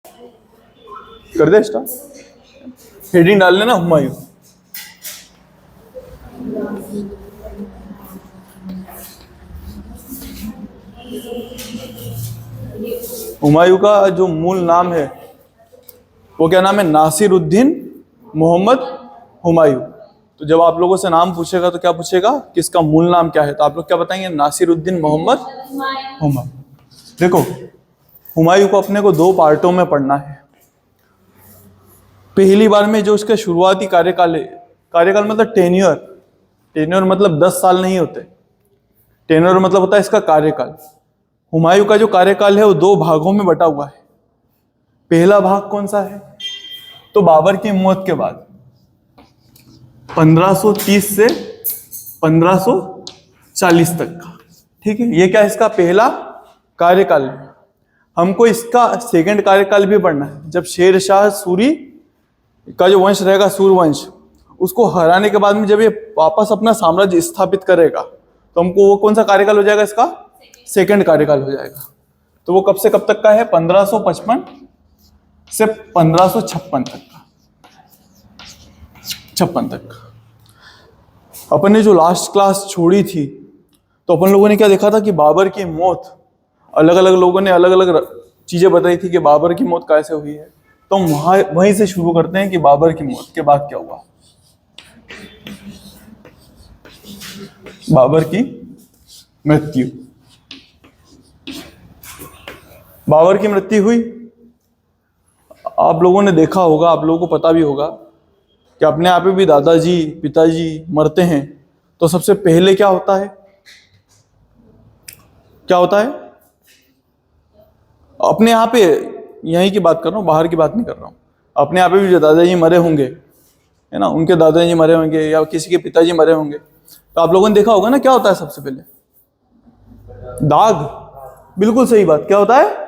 कर they start. Heading डाल लेना हुमायूं। हुमायूं का जो मूल नाम है वो क्या नाम है? नासिरुद्दीन मोहम्मद हुमायूं। तो जब आप लोगों से नाम पूछेगा तो क्या पूछेगा कि इसका मूल नाम क्या है, तो आप लोग क्या बताएंगे? नासिरुद्दीन मोहम्मद हुमायूं। देखो, हुमायूं को अपने को दो पार्टों में पढ़ना है। पहली बार में जो इसका शुरुआती कार्यकाल है, कार्यकाल मतलब टेन्योर, टेन्योर मतलब 10 साल नहीं होते, टेन्योर मतलब होता है इसका कार्यकाल। हुमायूं का जो कार्यकाल है वो दो भागों में बटा हुआ है। पहला भाग कौन सा है? तो बाबर की मौत के बाद 1530 से 1540 तक का, ठीक है, ये क्या है? इसका पहला कार्यकाल है। हमको इसका सेकंड कार्यकाल भी पढ़ना है, जब शेर शाह सूरी का जो वंश रहेगा, सूरवंश, उसको हराने के बाद में जब ये वापस अपना साम्राज्य स्थापित करेगा, तो हमको वो कौन सा कार्यकाल हो जाएगा? इसका सेकंड कार्यकाल हो जाएगा। तो वो कब से कब तक का है? 1555 से 1556 तक का, 56 तक। अपन ने जो लास्ट क्लास छोड़ी थी तो अपन लोगों ने क्या देखा था कि बाबर की मौत, अलग अलग लोगों ने अलग अलग चीजें बताई थी कि बाबर की मौत कैसे हुई है। तो हम वहीं से शुरू करते हैं कि बाबर की मौत के बाद क्या हुआ। बाबर की मृत्यु, बाबर की मृत्यु हुई। आप लोगों ने देखा होगा, आप लोगों को पता भी होगा कि अपने आप भी दादाजी पिताजी मरते हैं तो सबसे पहले क्या होता है? क्या होता है? अपने यहाँ पे, यहीं की बात कर रहा हूँ, बाहर की बात नहीं कर रहा हूँ। अपने यहाँ पे भी जो दादाजी मरे होंगे, है ना, उनके दादाजी मरे होंगे या किसी के पिताजी मरे होंगे, तो आप लोगों ने देखा होगा ना क्या होता है सबसे पहले? दाग। बिल्कुल सही बात। क्या होता है?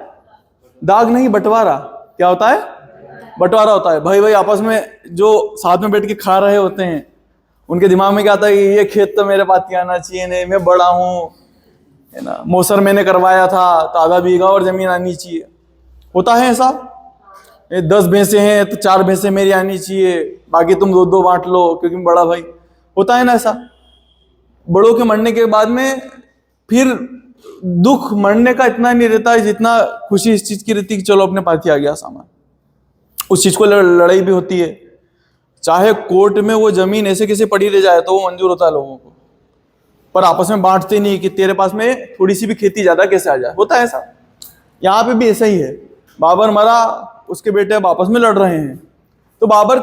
दाग नहीं, बंटवारा। क्या होता है? बंटवारा होता है। भाई भाई आपस में जो साथ में बैठ के खा रहे होते हैं, उनके दिमाग में क्या आता है कि ये खेत तो मेरे पास आना चाहिए, नहीं मैं बड़ा हूँ, है ना, मोसर मैंने करवाया था तो आधा बीघा और जमीन आनी चाहिए। होता है ऐसा? 10 भैंसे हैं तो 4 भैंसे मेरी आनी चाहिए, बाकी तुम 2-2 बांट लो क्योंकि मैं बड़ा भाई। होता है ना ऐसा? बड़ों के मरने के बाद में फिर दुख मरने का इतना नहीं रहता है जितना खुशी इस चीज की रहती कि चलो अपने पास ही आ गया सामान। उस चीज को लड़ाई भी होती है, चाहे कोर्ट में वो जमीन ऐसे कैसे पड़ी रह जाए तो वो मंजूर होता है लोगों को, पर आपस में बांटते नहीं कि तेरे पास में थोड़ी सी भी खेती ज्यादा कैसे आ जाए। होता है ऐसा? यहाँ पे भी ऐसा ही है। बाबर मरा, उसके बेटे अब आपस में लड़ रहे हैं, तो बाबर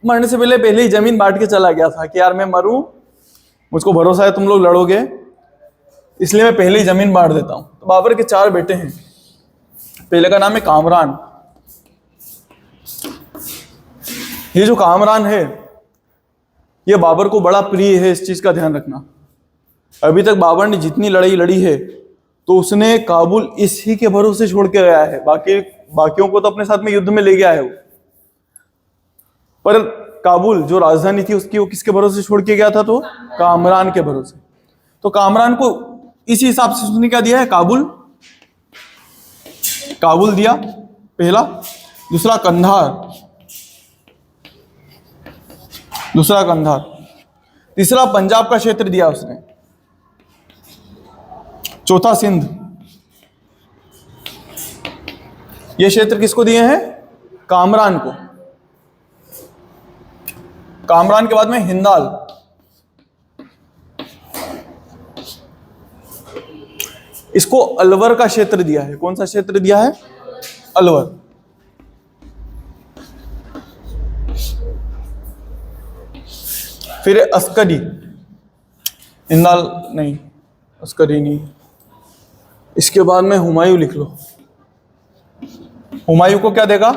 मरने से पहले ही जमीन बांट के चला गया था कि यार मैं मरूं, मुझको भरोसा है तुम लोग लड़ोगे, इसलिए मैं पहले ही जमीन बांट देता हूं। तो बाबर के 4 बेटे हैं। पहले का नाम है कामरान। ये जो कामरान है ये बाबर को बड़ा प्रिय है, इस चीज का ध्यान रखना। अभी तक बाबर ने जितनी लड़ाई लड़ी है तो उसने काबुल इसी के भरोसे छोड़ के गया है, बाकियों को तो अपने साथ में युद्ध में ले गया है वो, पर काबुल जो राजधानी थी उसकी वो किसके भरोसे छोड़ के गया था? तो कामरान के भरोसे। तो कामरान को इसी हिसाब से उसने क्या दिया है? काबुल दिया पहला, दूसरा कंधार, तीसरा पंजाब का क्षेत्र दिया उसने, चौथा सिंध। ये क्षेत्र किसको दिए हैं? कामरान को। कामरान के बाद में हिंदाल, इसको अलवर का क्षेत्र दिया है। कौन सा क्षेत्र दिया है? अलवर। फिर अस्करी, हिंदाल नहीं, अस्करी नहीं। इसके बाद में हुमायूं लिख लो। हुमायूं को क्या देगा?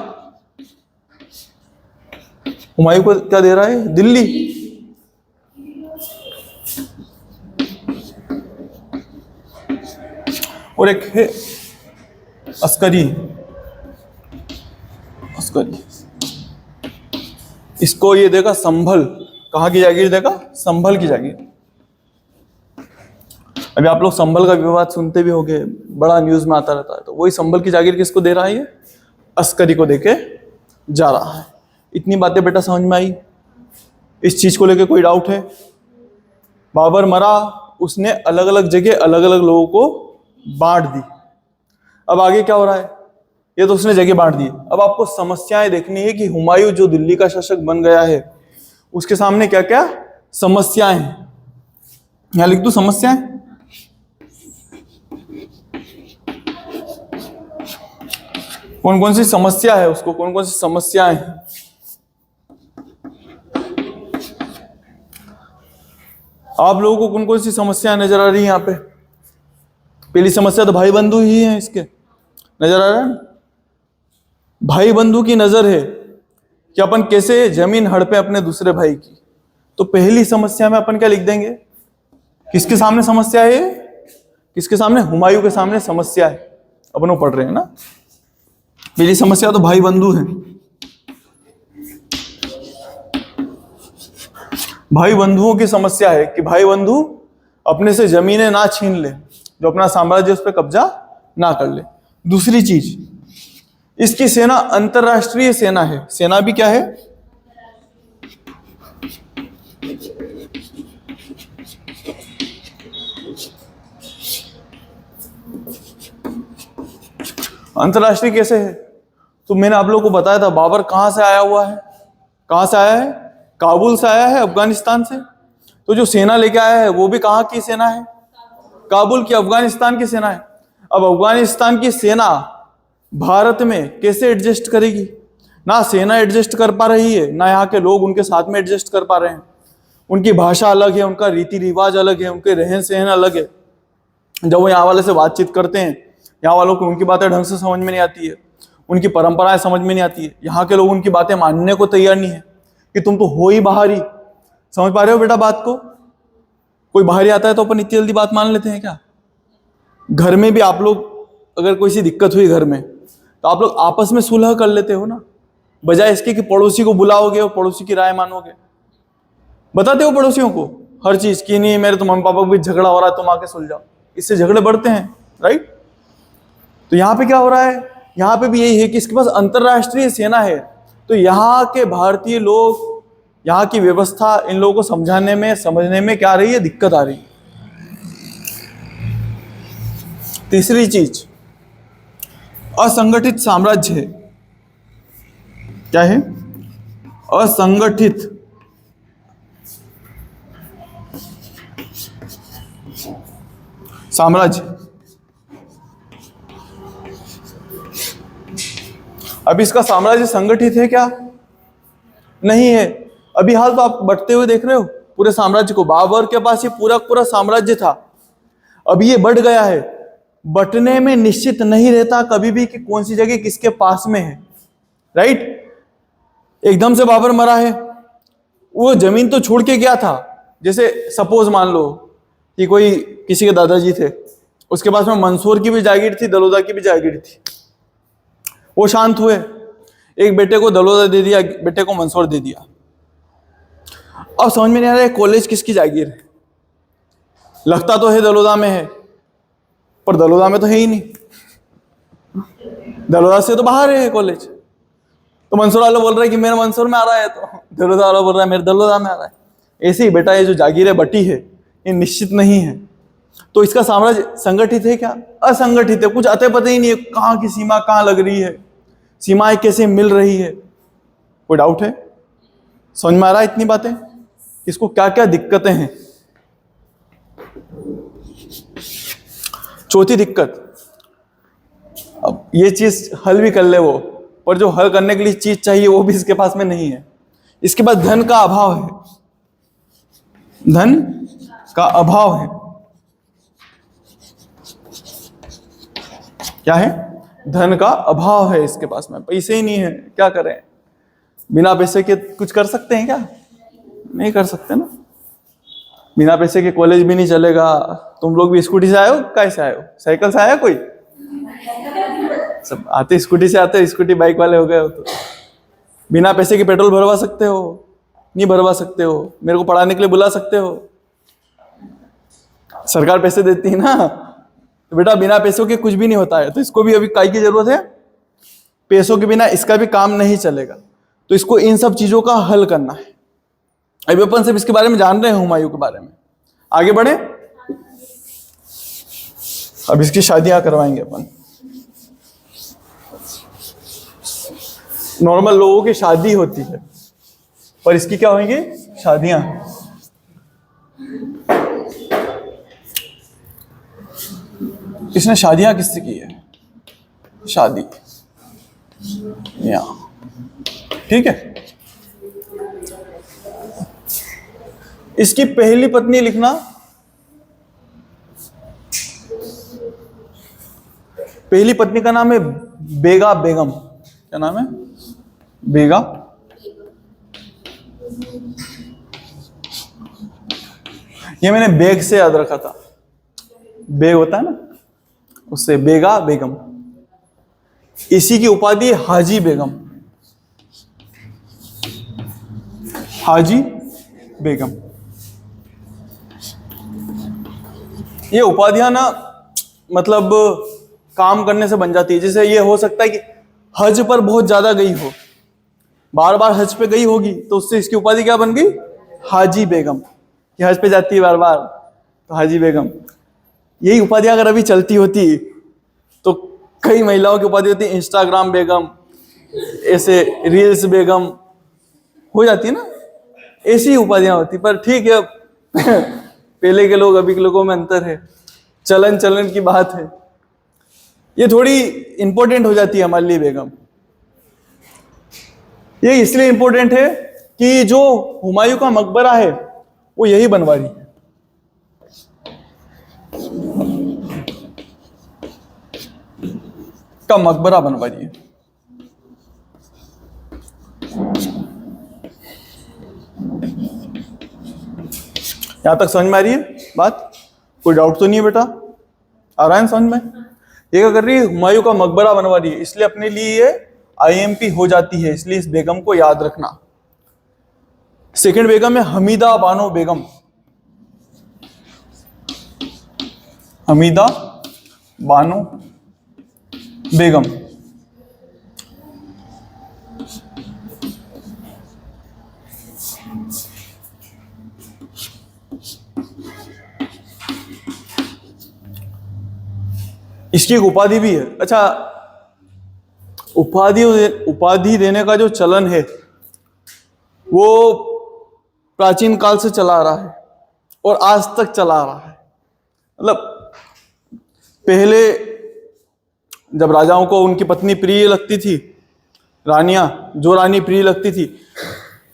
हुमायूं को क्या दे रहा है? दिल्ली। और एक है अस्करी, इसको ये देगा संभल। कहाँ की जागीर देगा? संभल की जागीर। अभी आप लोग संभल का विवाद सुनते भी होंगे, बड़ा न्यूज में आता रहता है। तो वही संभल की जागीर किसको दे रहा है? ये अस्करी को देके जा रहा है। इतनी बातें बेटा समझ में आई? इस चीज को लेके कोई डाउट है? बाबर मरा, उसने अलग अलग जगह अलग अलग लोगों को बांट दी। अब आगे क्या हो रहा है? ये तो उसने जगह बांट दी। अब आपको समस्याएं देखनी है कि हुमायूं जो दिल्ली का शासक बन गया है उसके सामने क्या क्या समस्याएं हैं। यहां लिख दूं समस्याएं। कौन कौन सी समस्या है उसको, कौन कौन सी समस्याएं हैं? आप लोगों को कौन कौन सी समस्याएं नजर आ रही है यहाँ पे? पहली समस्या तो भाई बंधु ही है, इसके नजर आ रहा है। भाई बंधु की नजर है कि अपन कैसे जमीन हड़पे अपने दूसरे भाई की। तो पहली समस्या में अपन क्या लिख देंगे? किसके सामने समस्या है? किसके सामने? हुमायूं के सामने समस्या है। अपन वो पढ़ रहे हैं ना। पहली समस्या तो भाई बंधु है। भाई बंधुओं की समस्या है कि भाई बंधु अपने से जमीनें ना छीन ले, जो अपना साम्राज्य उस पर कब्जा ना कर ले। दूसरी चीज, इसकी सेना अंतरराष्ट्रीय सेना है। सेना भी क्या है? अंतरराष्ट्रीय कैसे है? तो मैंने आप लोगों को बताया था बाबर कहां से आया हुआ है। कहां से आया है? काबुल से आया है, अफगानिस्तान से। तो जो सेना लेके आया है वो भी कहां की सेना है? काबुल की, अफगानिस्तान की सेना है। अब अफगानिस्तान की सेना भारत में कैसे एडजस्ट करेगी? ना सेना एडजस्ट कर पा रही है, ना यहाँ के लोग उनके साथ में एडजस्ट कर पा रहे हैं। उनकी भाषा अलग है, उनका रीति रिवाज अलग है, उनके रहन सहन अलग है। जब वो यहाँ वाले से बातचीत करते हैं, यहाँ वालों को उनकी बातें ढंग से समझ में नहीं आती है, उनकी परंपराएं समझ में नहीं आती है। यहाँ के लोग उनकी बातें मानने को तैयार नहीं है कि तुम तो हो ही बाहरी। समझ पा रहे हो बेटा बात को? कोई बाहरी आता है तो अपन इतनी जल्दी बात मान लेते हैं क्या? घर में भी आप लोग अगर कोई सी दिक्कत हुई घर में तो आप लोग आपस में सुलह कर लेते हो ना, बजाय इसके कि पड़ोसी को बुलाओगे और पड़ोसी की राय मानोगे। बताते हो पड़ोसियों को हर चीज की, नहीं मेरे तो मम्मी पापा को भी झगड़ा हो रहा है, तुम आके सुलझाओ। इससे झगड़े बढ़ते हैं, राइट? तो यहाँ पे क्या हो रहा है? यहाँ पे भी यही है कि इसके पास अंतरराष्ट्रीय सेना है। तो यहाँ के भारतीय लोग, यहाँ की व्यवस्था, इन लोगों को समझाने में, समझने में क्या आ रही है? दिक्कत आ रही है। तीसरी चीज, असंगठित साम्राज्य है। क्या है? असंगठित साम्राज्य। अब इसका साम्राज्य संगठित है क्या? नहीं है। अभी हाल तो आप बढ़ते हुए देख रहे हो पूरे साम्राज्य को। बाबर के पास ये पूरा पूरा साम्राज्य था, अभी ये बढ़ गया है। बटने में निश्चित नहीं रहता कभी भी कि कौन सी जगह किसके पास में है, राइट? एकदम से बाबर मरा है, वो जमीन तो छोड़ के गया था। जैसे सपोज मान लो कि कोई किसी के दादाजी थे, उसके पास में मंसूर की भी जागीर थी, दलोदा की भी जागीर थी। वो शांत हुए, एक बेटे को दलोदा दे दिया, बेटे को मंसूर दे दिया। अब समझ में नहीं आ रहा है कॉलेज किसकी जागीर है। लगता तो है दलोदा में है, पर दलोदा में तो है ही नहीं, दलोदा से तो बाहर है कॉलेज। तो मंसूर वाला बोल रहा है कि मेरा मंसूर में आ रहा है, तो दलोदा वाला बोल रहा है मेरे दलोदा में आ रहा है। ऐसे ही बेटा ये जो जागीरें बटी है ये निश्चित नहीं है। तो इसका साम्राज्य संगठित है क्या? असंगठित है। कुछ अते पता ही नहीं है कहाँ की सीमा कहाँ लग रही है, सीमाएं कैसे मिल रही है। कोई डाउट है? समझ में आ रहा है इतनी बातें? इसको क्या क्या दिक्कतें हैं? चौथी दिक्कत, अब ये चीज हल भी कर ले वो, पर जो हल करने के लिए चीज चाहिए वो भी इसके पास में नहीं है। इसके पास धन का अभाव है, धन का अभाव है। क्या है? धन का अभाव है इसके पास में, पैसे ही नहीं है। क्या करें? बिना पैसे के कुछ कर सकते हैं क्या? नहीं कर सकते ना। बिना पैसे के कॉलेज भी नहीं चलेगा। तुम लोग भी स्कूटी से आए हो? कैसे आए हो? साइकिल से आया कोई? सब आते स्कूटी से आते, स्कूटी बाइक वाले हो गए हो। तो बिना पैसे के पेट्रोल भरवा सकते हो? नहीं भरवा सकते हो। मेरे को पढ़ाने के लिए बुला सकते हो? सरकार पैसे देती है ना। तो बेटा बिना पैसों के कुछ भी नहीं होता है। तो इसको भी अभी काय की जरूरत है? पैसों के बिना इसका भी काम नहीं चलेगा। तो इसको इन सब चीजों का हल करना है। अभी अपन सिर्फ इसके बारे में जान रहे हैं, हुमायूं के बारे में। आगे बढ़े, अब इसकी शादियां करवाएंगे अपन। नॉर्मल लोगों की शादी होती है, पर इसकी क्या होंगी? शादियां। इसने शादियां किससे की है? शादी, यहां, ठीक है। इसकी पहली पत्नी लिखना, पहली पत्नी का नाम है बेगा बेगम। क्या नाम है? बेगा। ये मैंने बेग से याद रखा था, बेग होता है ना, उससे बेगा बेगम। इसी की उपाधि हाजी बेगम, हाजी बेगम। ये उपाधियां ना मतलब काम करने से बन जाती है। जैसे ये हो सकता है कि हज पर बहुत ज्यादा गई हो, बार बार हज पे गई होगी, तो उससे इसकी उपाधि क्या बन गई? हाजी बेगम। ये हज पे जाती है बार बार, तो हाजी बेगम। यही उपाधियां अगर अभी चलती होती तो कई महिलाओं की उपाधि होती, इंस्टाग्राम बेगम, ऐसे रील्स बेगम हो जाती है ना, ऐसी उपाधियां होती। पर ठीक है, पहले के लोग अभी के लोगों में अंतर है, चलन चलन की बात है। ये थोड़ी इंपॉर्टेंट हो जाती है हमारे लिए बेगम। ये इसलिए इंपॉर्टेंट है कि जो हुमायूं का मकबरा है वो यही बनवा रही है। का मकबरा बनवा रही है। यहां तक समझ में आ रही है बात? कोई डाउट तो नहीं है बेटा? आ रहा है समझ में? ये क्या कर रही है? हुमायूं का मकबरा बनवा रही है, इसलिए अपने लिए ये आईएमपी हो जाती है। इसलिए इस बेगम को याद रखना। सेकंड बेगम है हमीदा बानो बेगम। हमीदा बानो बेगम। इसकी एक उपाधि भी है। अच्छा, उपाधि देने का जो चलन है वो प्राचीन काल से चला आ रहा है और आज तक चला आ रहा है। मतलब पहले जब राजाओं को उनकी पत्नी प्रिय लगती थी, रानियां, जो रानी प्रिय लगती थी,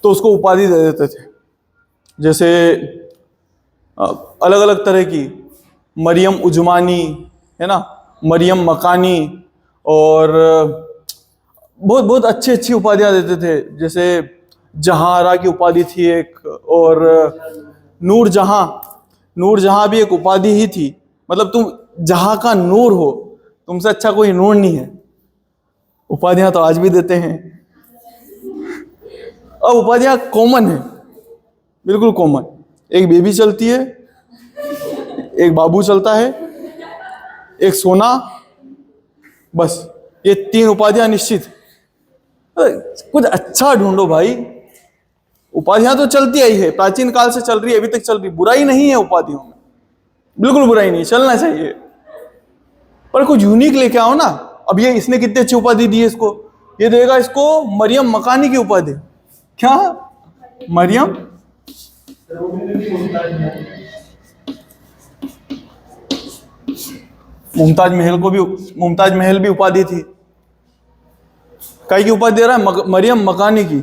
तो उसको उपाधि दे देते थे। जैसे अलग अलग तरह की, मरियम उजमानी है ना, मरियम मकानी, और बहुत बहुत अच्छी अच्छी उपाधियां देते थे। जैसे जहांरा की उपाधि थी एक, और नूर जहां, नूर जहां भी एक उपाधि ही थी। मतलब तुम जहां का नूर हो, तुमसे अच्छा कोई नूर नहीं है। उपाधियां तो आज भी देते हैं। अब उपाधियां कॉमन है, बिल्कुल कॉमन। एक बेबी चलती है, एक बाबू चलता है, एक सोना, बस ये 3 उपाधियां निश्चित। कुछ अच्छा ढूंढो भाई। उपाधियां तो चलती आई है, प्राचीन काल से चल रही है, अभी तक चल रही। बुराई नहीं है उपाधियों में, बिल्कुल बुराई नहीं, चलना चाहिए। पर कुछ यूनिक लेके आओ ना। अब ये इसने कितनी अच्छी उपाधि दी है इसको। ये देगा इसको मरियम मकानी की उपाधि। क्या? मरियम मुमताज महल भी उपाधि थी। कई की उपाधि दे रहा है? मरियम मकानी की।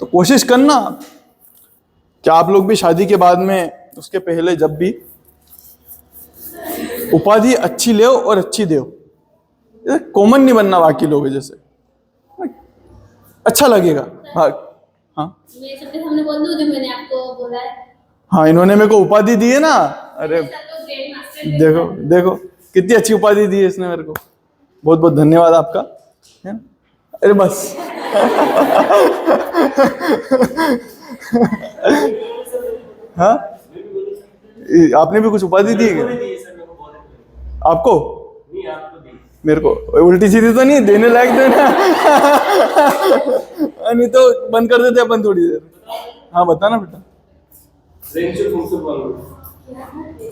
तो कोशिश करना कि आप लोग भी शादी के बाद में, उसके पहले, जब भी उपाधि अच्छी ले और अच्छी दे। कॉमन नहीं बनना बाकी लोग जैसे, अच्छा लगेगा। हाँ हाँ, मैं सबके सामने बोल दूं जो मैंने आपको बोला है। हाँ, इन्होंने मेरे को उपाधि दी है ना। अरे देखो देखो कितनी अच्छी उपाधि दी है इसने मेरे को। बहुत बहुत धन्यवाद आपका, है ना? अरे बस हाँ, आपने भी कुछ उपाधि दी है क्या? आपको? मेरे को उल्टी सीधी तो नहीं, देने लायक देना। नहीं तो बंद कर देते अपन थोड़ी देर। हाँ बता ना बेटा।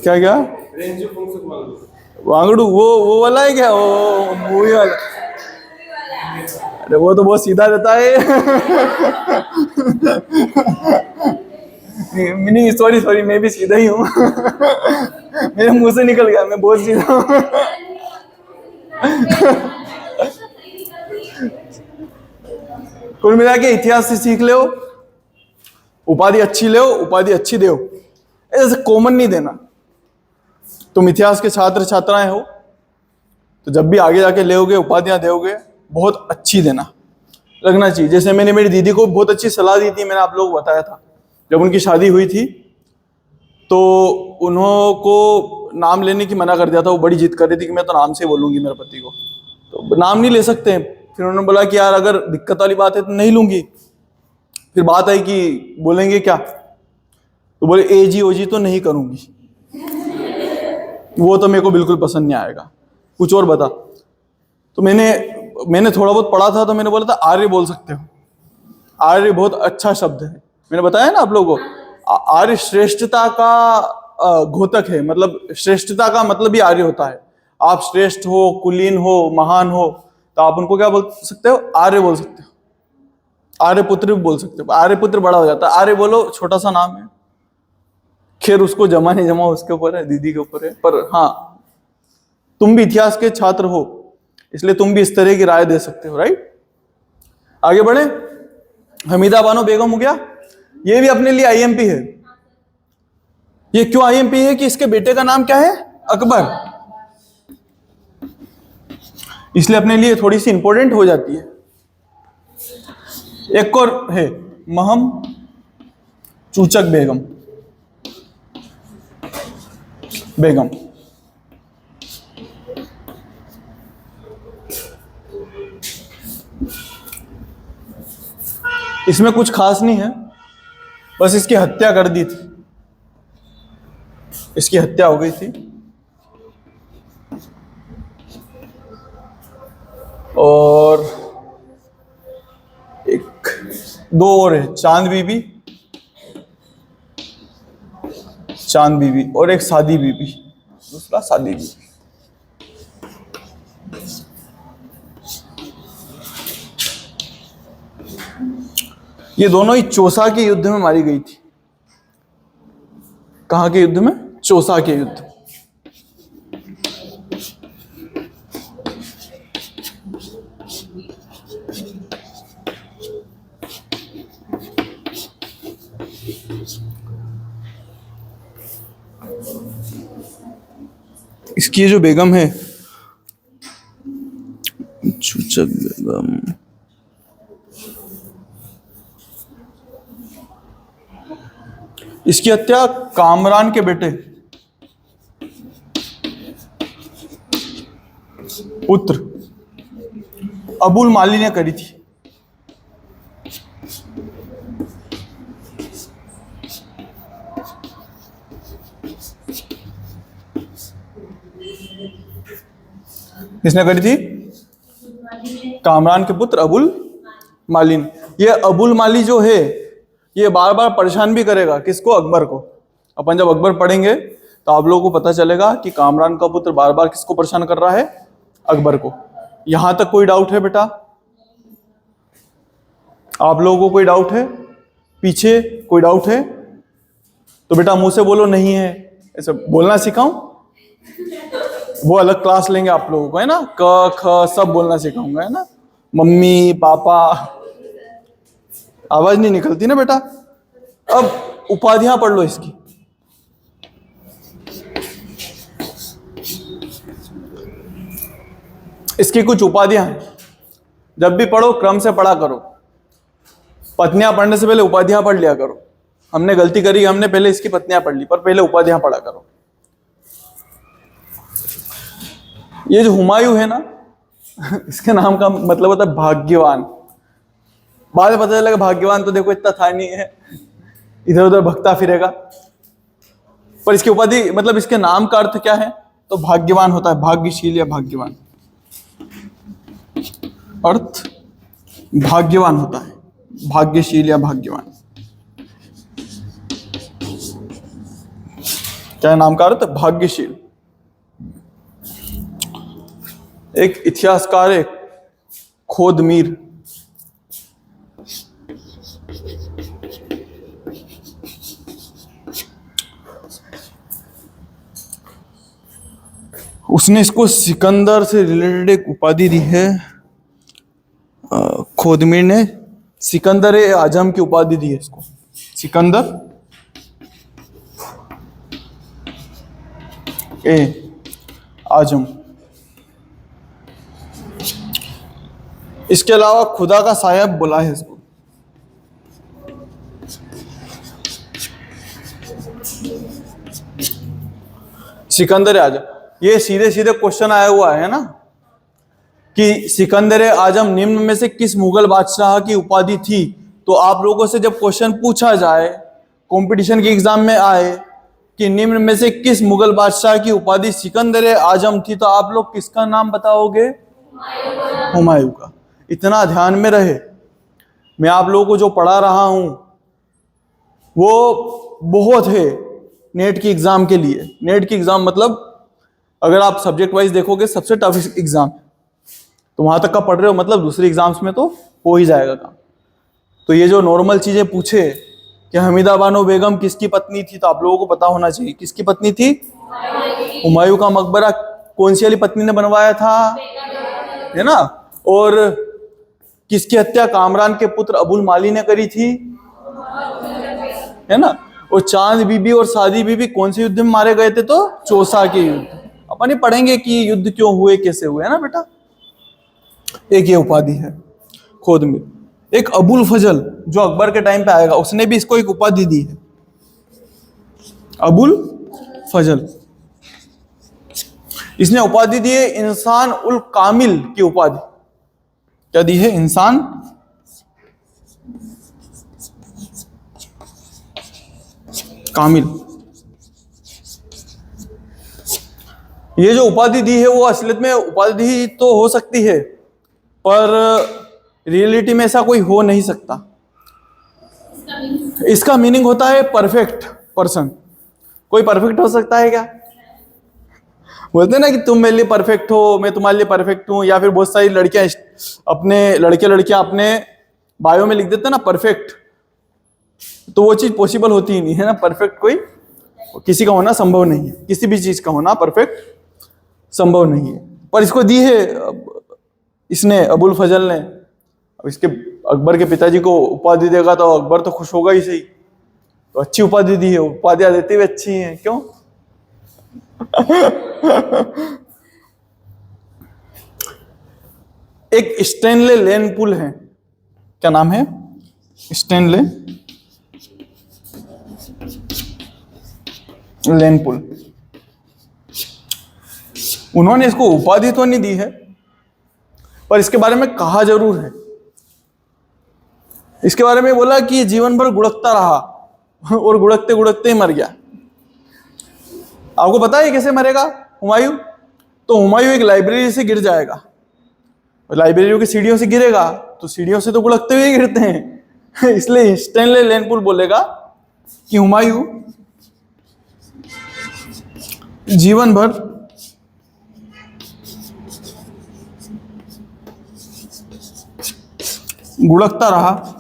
क्या क्या वांगड़ू, वो वाला है क्या, वो मूवी वाला? अरे वो तो बहुत सीधा रहता है। नहीं सॉरी, मैं भी सीधा ही हूँ। मेरे मुंह से निकल गया, मैं बहुत सीधा हूँ। कुल मिला के इतिहास से सीख ले, उपाधि अच्छी ले, उपाधि अच्छी दे, ऐसे कॉमन नहीं देना। तुम इतिहास के छात्र छात्राएं हो, तो जब भी आगे जाके लेओगे उपाधियां दोगे, बहुत अच्छी देना, लगना चाहिए। जैसे मैंने मेरी दीदी को बहुत अच्छी सलाह दी थी, मैंने आप लोगों को बताया था। जब उनकी शादी हुई थी तो उन्होंने नाम लेने की मना कर दिया था। वो बड़ी जिद कर रही थी कि मैं तो नाम से बोलूंगी मेरे पति को, तो नाम नहीं ले सकते। फिर उन्होंने बोला कि यार अगर दिक्कत वाली बात है तो नहीं लूंगी। फिर बात आई कि बोलेंगे क्या, तो बोले एजी ओजी तो नहीं करूंगी, वो तो मेरे को बिल्कुल पसंद नहीं आएगा, कुछ और बता। तो मैंने थोड़ा बहुत पढ़ा था, तो मैंने बोला था आर्य बोल सकते हो। आर्य बहुत अच्छा शब्द है, मैंने बताया ना आप लोगों को। आर्य श्रेष्ठता का घोतक है, मतलब श्रेष्ठता का मतलब ही आर्य होता है। आप श्रेष्ठ हो, कुलीन हो, महान हो, तो आप उनको क्या बोल सकते हो, आर्य बोल सकते हो। आर्यपुत्र भी बोल सकते हो। आर्यपुत्र बड़ा हो जाता है, आर्य बोलो छोटा सा नाम है। खैर उसको जमा नहीं जमा उसके ऊपर है, दीदी के ऊपर है। पर हाँ, तुम भी इतिहास के छात्र हो, इसलिए तुम भी इस तरह की राय दे सकते हो, राइट। आगे बढ़े। हमीदा बानो बेगम हो गया, ये भी अपने लिए आईएमपी है। ये क्यों आईएमपी है कि इसके बेटे का नाम क्या है, अकबर, इसलिए अपने लिए थोड़ी सी इंपॉर्टेंट हो जाती है। एक और है महम चूचक बेगम। इसमें कुछ खास नहीं है, बस इसकी हत्या कर दी थी, इसकी हत्या हो गई थी। और एक दो और है, चांद बीबी और एक सादी बीबी, दूसरा सादी बीबी। ये दोनों ही चौसा के युद्ध में मारी गई थी। कहां के युद्ध में, चौसा के युद्ध। इसकी जो बेगम है चूचक बेगम, इसकी हत्या कामरान के बेटे पुत्र अबुल माली ने करी थी। किसने करी थी, कामरान के पुत्र अबुल माली ने। ये अबुल माली जो है, ये बार बार परेशान भी करेगा, किसको, अकबर को। अपन जब अकबर पढ़ेंगे तो आप लोगों को पता चलेगा कि कामरान का पुत्र बार बार किसको परेशान कर रहा है, अकबर को। यहां तक कोई डाउट है बेटा, आप लोगों को कोई डाउट है, पीछे कोई डाउट है तो बेटा मुंह से बोलो नहीं है। ऐसे बोलना सिखाऊं, वो अलग क्लास लेंगे आप लोगों को, है ना। क ख सब बोलना सिखाऊंगा, है ना। मम्मी पापा, आवाज नहीं निकलती ना बेटा। अब उपाधियां पढ़ लो इसकी। इसकी कुछ उपाधियां हैं, जब भी पढ़ो क्रम से पढ़ा करो। पत्नियां पढ़ने से पहले उपाधियां पढ़ लिया करो। हमने गलती करी, हमने पहले इसकी पत्नियां पढ़ ली, पर पहले उपाधियां पढ़ा करो। ये जो हुमायूं है ना, इसके नाम का मतलब होता है भाग्यवान। बाद में पता चलेगा भाग्यवान तो देखो इतना था नहीं है, इधर उधर भगता फिरेगा। पर इसकी उपाधि मतलब इसके नाम का अर्थ क्या है, तो भाग्यवान होता है, भाग्यशील या भाग्यवान। अर्थ भाग्यवान होता है, भाग्यशील या भाग्यवान। क्या नाम का अर्थ? भाग्यशील। एक इतिहासकार है खोदमीर, उसने इसको सिकंदर से रिलेटेड एक उपाधि दी है। खोदमीर ने सिकंदर ए आजम की उपाधि दी है इसको, सिकंदर ए आजम। इसके अलावा खुदा का साया बोला है इसको। सिकंदर आजम, ये सीधे सीधे क्वेश्चन आया हुआ है ना कि सिकंदर आजम निम्न में से किस मुगल बादशाह की उपाधि थी। तो आप लोगों से जब क्वेश्चन पूछा जाए, कंपटीशन के एग्जाम में आए कि निम्न में से किस मुगल बादशाह की उपाधि सिकंदर आजम थी, तो आप लोग किसका नाम बताओगे? हुमायूं का। इतना ध्यान में रहे, मैं आप लोगों को जो पढ़ा रहा हूं वो बहुत है नेट की एग्जाम के लिए। नेट की एग्जाम मतलब अगर आप सब्जेक्ट वाइज देखोगे सबसे टफ एग्जाम, तो वहां तक का पढ़ रहे हो मतलब दूसरे एग्जाम्स में तो हो ही जाएगा काम। तो ये जो नॉर्मल चीजें पूछे कि हमीदा बानो बेगम किसकी पत्नी थी, तो आप लोगों को पता होना चाहिए किसकी पत्नी थी? हुमायूं का मकबरा कौन सी वाली पत्नी ने बनवाया था, है ना? और किसकी हत्या कामरान के पुत्र अबुल माली ने करी थी, है ना? और चांद बीबी और सादी बीबी कौन से युद्ध में मारे गए थे? तो चौसा के युद्ध। अपन ये पढ़ेंगे कि युद्ध क्यों हुए, कैसे हुए, है ना बेटा? एक ये उपाधि है खोदमीर। एक अबुल फजल जो अकबर के टाइम पे आएगा, उसने भी इसको एक उपाधि दी है, अबुल फजल। इसने उपाधि दी है इंसान उल कामिल की उपाधि। क्या दी है? इंसान कामिल। ये जो उपाधि दी है वो असलियत में उपाधि तो हो सकती है, पर रियलिटी में ऐसा कोई हो नहीं सकता। इसका मीनिंग होता है परफेक्ट पर्सन। कोई परफेक्ट हो सकता है क्या? बोलते हैं ना कि तुम मेरे लिए परफेक्ट हो, मैं तुम्हारे लिए परफेक्ट हूं। या फिर बहुत सारी लड़कियां अपने लड़कियां अपने बायो में लिख देते हैं ना परफेक्ट, तो वो चीज पॉसिबल होती ही नहीं है ना। परफेक्ट कोई किसी का होना संभव नहीं है, किसी भी चीज का होना परफेक्ट संभव नहीं है। पर इसको दी है इसने, अबुल फजल ने। अब इसके अकबर के पिताजी को उपाधि देगा तो अकबर तो खुश होगा ही सही। तो अच्छी उपाधि दी है, उपाधियां देती हुई अच्छी हैं, क्यों? एक स्टैनले लेन पुल है, क्या नाम है? स्टैनले लेन पुल। उन्होंने इसको उपाधि तो नहीं दी है, पर इसके बारे में कहा जरूर है। इसके बारे में बोला कि जीवन भर गुड़कता रहा और गुड़कते गुड़कते ही मर गया। आपको पता है कैसे मरेगा हुमायूं? तो हुमायूं एक लाइब्रेरी से गिर जाएगा, लाइब्रेरी की सीढ़ियों से गिरेगा, तो सीढ़ियों से तो गुड़कते हुए गिरते हैं। इसलिए स्टैनले लेन पुल बोलेगा कि हुमायूं जीवन भर गुड़कता रहा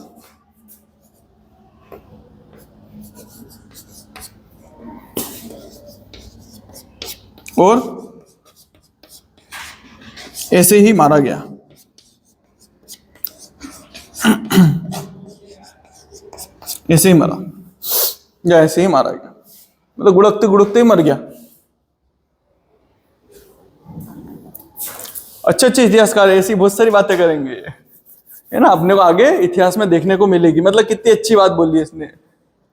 और ऐसे ही मारा गया। ऐसे ही मरा या ऐसे ही मारा गया, मतलब गुड़कते गुड़कते ही मर गया। अच्छे अच्छे इतिहासकार ऐसी बहुत सारी बातें करेंगे, है ना? अपने को आगे इतिहास में देखने को मिलेगी। मतलब कितनी अच्छी बात बोली है इसने।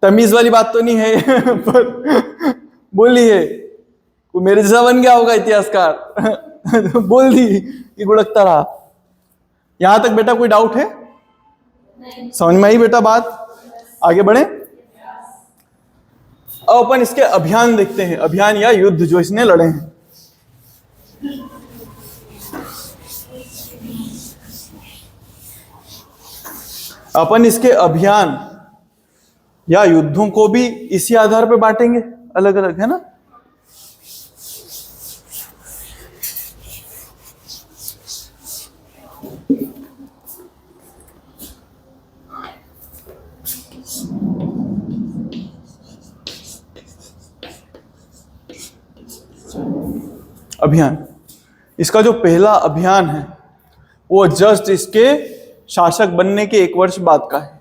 तमीज वाली बात तो नहीं है पर बोली है। वो मेरे जैसा बन गया होगा इतिहासकार। बोल दी कि गुड़कता रहा। यहां तक बेटा कोई डाउट है? नहीं। समझ में आई बेटा बात? आगे बढ़े। अब अपन इसके अभियान देखते हैं, अभियान या युद्ध जो इसने लड़े हैं। अपन इसके अभियान या युद्धों को भी इसी आधार पर बांटेंगे, अलग अलग, है ना। अभियान, इसका जो पहला अभियान है वो जस्ट इसके शासक बनने के 1 वर्ष बाद का है।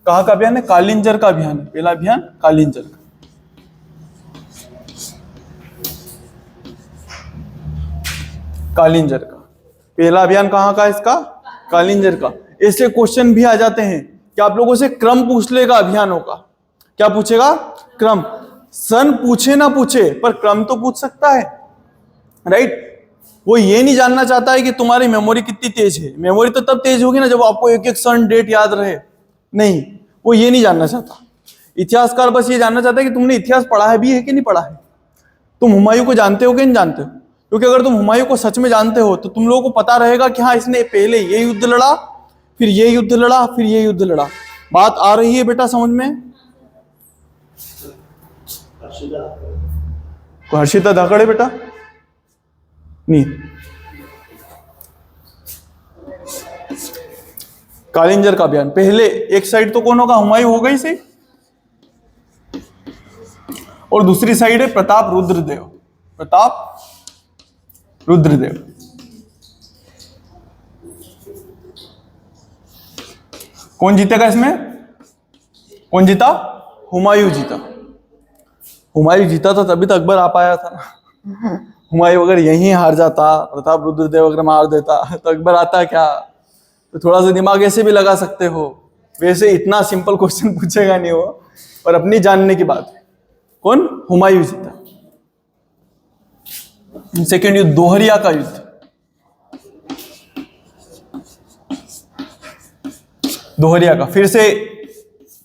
कहाँ का अभियान है? कालिंजर का अभियान है। पहला अभियान कालिंजर का। कालिंजर का पहला अभियान कहाँ का है? इसका कालिंजर का। ऐसे क्वेश्चन भी आ जाते हैं कि आप लोगों से क्रम पूछ लेगा अभियानों का। क्या पूछेगा? क्रम। सन पूछे ना पूछे पर क्रम तो पूछ सकता है, राइट। वो ये नहीं जानना चाहता है कि तुम्हारी मेमोरी कितनी तेज है। मेमोरी तो तब तेज होगी ना जब आपको एक एक सन डेट याद रहे। नहीं, वो ये नहीं जानना चाहता। इतिहासकार बस ये जानना चाहता है कि तुमने इतिहास पढ़ा है भी है कि नहीं पढ़ा है, तुम हुमायूं को जानते हो कि नहीं जानते हो। क्योंकि अगर तुम हुमायूं को सच में जानते हो तो तुम लोगों को पता रहेगा कि हाँ, इसने पहले ये युद्ध लड़ा, फिर ये युद्ध लड़ा, फिर ये युद्ध लड़ा। बात आ रही है बेटा समझ में? हर्षिता धाकड़े बेटा नहीं। कालिंजर का अभियान पहले एक साइड तो कौन होगा? हुमायूं होगा ही सही, और दूसरी साइड है प्रताप रुद्रदेव। प्रताप रुद्रदेव। कौन जीतेगा इसमें? कौन जीता? हुमायूं जीता। हुमायूं जीता था तभी तो अकबर आ पाया था। हुमायूं अगर यहीं हार जाता, प्रताप रुद्रदेव अगर मार देता तो अकबर आता क्या? तो थोड़ा सा दिमाग ऐसे भी लगा सकते हो। वैसे इतना सिंपल क्वेश्चन पूछेगा नहीं वो, पर अपनी जानने की बात है। कौन? हुमायूं जीता। सेकेंड युद्ध दोहरिया का युद्ध। दोहरिया का फिर से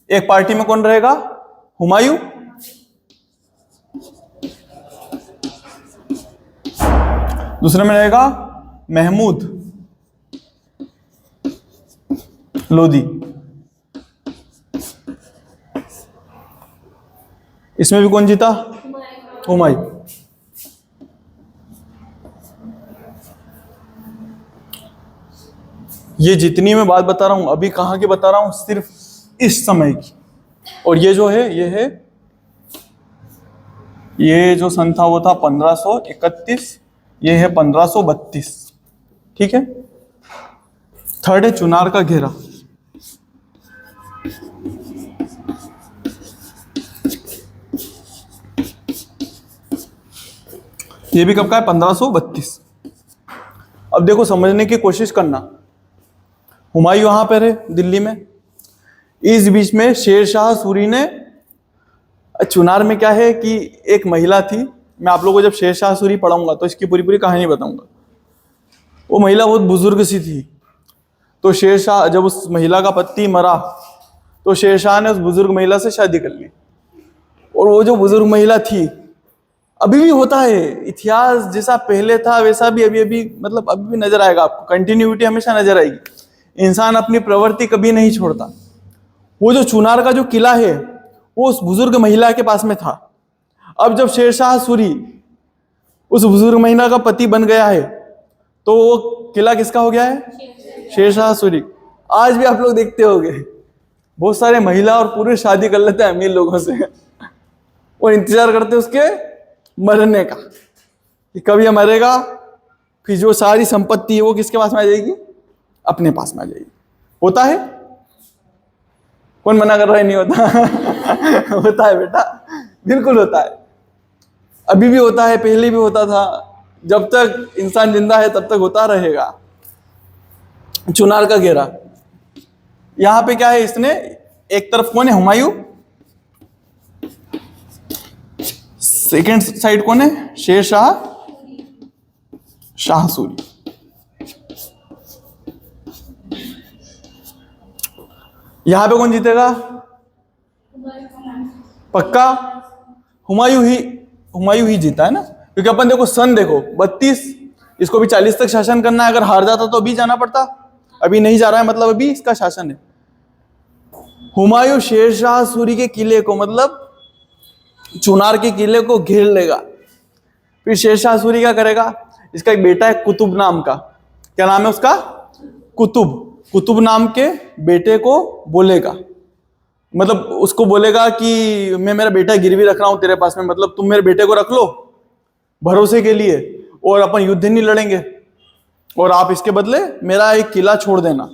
एक पार्टी में कौन रहेगा? हुमायूं। दूसरे में रहेगा महमूद लोदी। इसमें भी कौन जीता? हुमायूं। ये जितनी मैं बात बता रहा हूं अभी कहां की बता रहा हूं? सिर्फ इस समय की। और ये जो है ये जो सन था वो था 1531, ये है 1532। ठीक है। थर्ड है चुनार का घेरा। ये भी कब का है? 1532। अब देखो समझने की कोशिश करना। हुमायूं यहां पर है दिल्ली में, इस बीच में शेर शाह सूरी ने, चुनार में क्या है कि एक महिला थी। मैं आप लोगों को जब शेर शाह सूरी पढ़ाऊंगा तो इसकी पूरी पूरी कहानी बताऊंगा। वो महिला बहुत बुजुर्ग सी थी। तो शेर शाह, जब उस महिला का पति मरा तो शेर शाह ने उस बुजुर्ग महिला से शादी कर ली। और वो जो बुजुर्ग महिला थी, अभी भी होता है इतिहास जैसा पहले था वैसा भी अभी मतलब अभी भी नजर आएगा आपको। कंटिन्यूटी हमेशा नजर आएगी। इंसान अपनी प्रवृत्ति कभी नहीं छोड़ता। वो जो चुनार का जो किला है वो उस बुजुर्ग महिला के पास में था। अब जब शेरशाह सूरी उस बुजुर्ग महिला का पति बन गया है तो वो किला किसका हो गया है? शेरशाह सूरी। आज भी आप लोग देखते होंगे बहुत सारे महिला और पुरुष शादी कर लेते हैं अमीर लोगों से और इंतजार करते उसके मरने का कि कब ये मरेगा, फिर जो सारी संपत्ति है वो किसके पास में आ जाएगी? अपने पास में आ जाएगी। होता है? कौन मना कर रहा है नहीं होता? होता है बेटा, बिल्कुल होता है। अभी भी होता है, पहले भी होता था। जब तक इंसान जिंदा है तब तक होता रहेगा। चुनार का घेरा, यहां पे क्या है? इसने एक तरफ कौन है? हुमायूं। सेकेंड साइड कौन है? शेर शाह शाह सूरी। यहां पे कौन जीतेगा? पक्का हुमायूं ही जीता है ना। क्योंकि अपन देखो सन देखो 32, इसको भी 40 तक शासन करना है। अगर हार जाता तो अभी जाना पड़ता, अभी नहीं जा रहा है मतलब अभी इसका शासन है। हुमायूं शेरशाह सूरी के किले को, मतलब चुनार के किले को घेर लेगा। फिर शेरशाह सूरी क्या करेगा, इसका एक बेटा है कुतुब नाम का, क्या नाम है उसका, कुतुब। कुतुब नाम के बेटे को बोलेगा, मतलब उसको बोलेगा कि मैं मेरा बेटा गिरवी रख रहा हूं तेरे पास में, मतलब तुम मेरे बेटे को रख लो भरोसे के लिए, और अपन युद्ध नहीं लड़ेंगे, और आप इसके बदले मेरा एक किला छोड़ देना,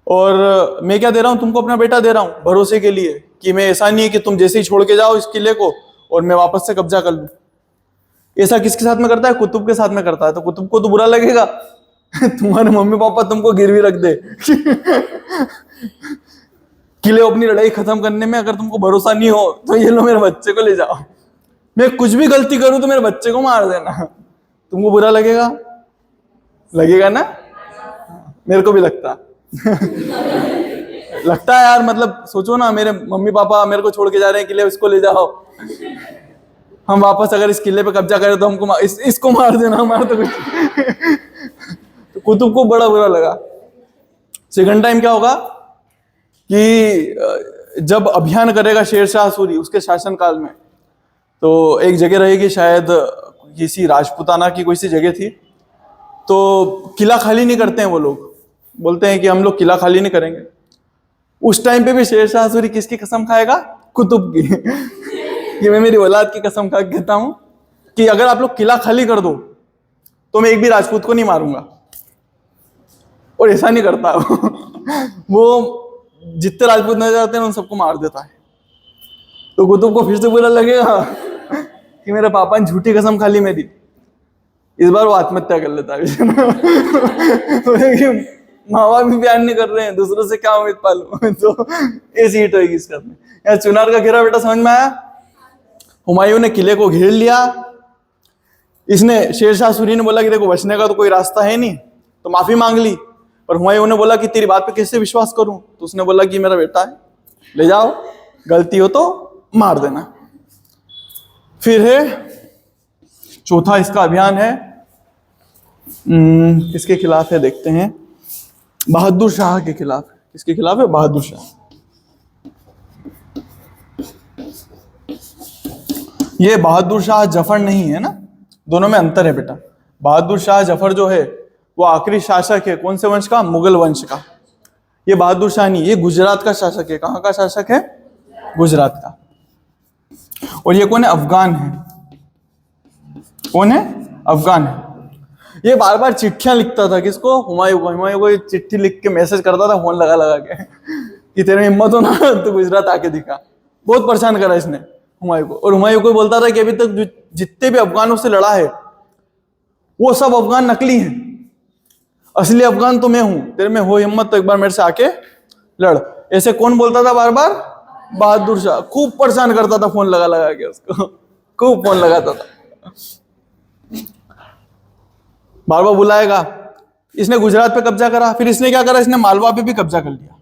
और मैं क्या दे रहा हूं तुमको, अपना बेटा दे रहा हूं भरोसे के लिए, कि मैं ऐसा नहीं है कि तुम जैसे ही छोड़ के जाओ इस किले को और मैं वापस से कब्जा कर लूं। ऐसा किसके साथ में करता है, कुतुब के साथ में करता है। तो कुतुब को तो बुरा लगेगा तुम्हारे मम्मी पापा तुमको गिरवी रख दे किले अपनी लड़ाई खत्म करने में, अगर तुमको भरोसा नहीं हो तो ये लो मेरे बच्चे को ले जाओ, मैं कुछ भी गलती करूं तो मेरे बच्चे को मार देना। तुमको बुरा लगेगा, लगेगा ना, मेरे को भी लगता लगता है यार, मतलब सोचो ना, मेरे मम्मी पापा मेरे को छोड़ के जा रहे हैं किले, इसको ले जाओ, हम वापस अगर इस किले पे कब्जा करें तो हमको इसको मार देना, हमारा तो कुछ तो कुतुब को बड़ा बुरा लगा। सेकंड टाइम क्या होगा कि जब अभियान करेगा शेरशाह सूरी उसके शासनकाल में, तो एक जगह रहेगी शायद किसी राजपुताना की कोई सी जगह थी, तो किला खाली नहीं करते हैं वो लोग, बोलते हैं कि हम लोग किला खाली नहीं करेंगे। उस टाइम पे भी शेरशाह सूरी किसकी कसम खाएगा, कुतुब की कि मैं मेरी औलाद की कसम खा के कहता हूं कि अगर आप लोग किला खाली कर दो तो मैं एक भी राजपूत को नहीं मारूंगा, और ऐसा नहीं करता वो जितने राजपूत नजर आते हैं उन सबको मार देता है। तो कुतुब को फिर से बुरा लगेगा कि मेरे पापा ने झूठी कसम खाली मेरी, इस बार वो आत्महत्या कर लेता है माँ बाप भी प्यार नहीं कर रहे हैं, दूसरों से क्या उम्मीद पालूं तो ऐसी हिट होगी इसका। यार चुनार का घेरा बेटा समझ में आया। हुमायूं ने किले को घेर लिया, इसने शेरशाह सूरी ने बोला कि देखो बचने का तो कोई रास्ता है नहीं, तो माफी मांग ली, पर हुमायूं ने बोला कि तेरी बात पे कैसे विश्वास करूं, तो उसने बोला कि मेरा बेटा है, ले जाओ, गलती हो तो मार देना। फिर है चौथा इसका अभियान है, किसके खिलाफ है देखते हैं, बहादुर शाह के खिलाफ। किसके खिलाफ है, बहादुर शाह। ये बहादुर शाह जफर नहीं है ना, दोनों में अंतर है बेटा। बहादुर शाह जफर जो है वो आखिरी शासक है, कौन से वंश का, मुगल वंश का। ये बहादुर शाह नहीं, ये गुजरात का शासक है। कहां का शासक है, गुजरात का। और ये कौन है, अफगान है। कौन है, अफगान है। ये बार बार चिट्ठियां लिखता था, किसको, हुमायूं को। हुमायूं को चिट्ठी लिख के मैसेज करता था फोन लगा लगा के कि तेरे में हिम्मत हो ना तो गुजरात आके दिखा। बहुत परेशान करा इसने हुमायूं को। और हुमायूं को बोलता था कि अभी तक जितने भी अफगानों से लड़ा है वो सब अफगान नकली हैं, असली अफगान तो मैं हूं, तेरे में हो हिम्मत तो एक बार मेरे से आके लड़। ऐसे कौन बोलता था बार बार, बहादुर शाह। खूब परेशान करता था फोन लगा लगा के उसको, खूब फोन लगाता था, बार बार बुलाएगा। इसने गुजरात पे कब्जा करा, फिर इसने क्या करा, इसने मालवा पे भी कब्जा कर लिया।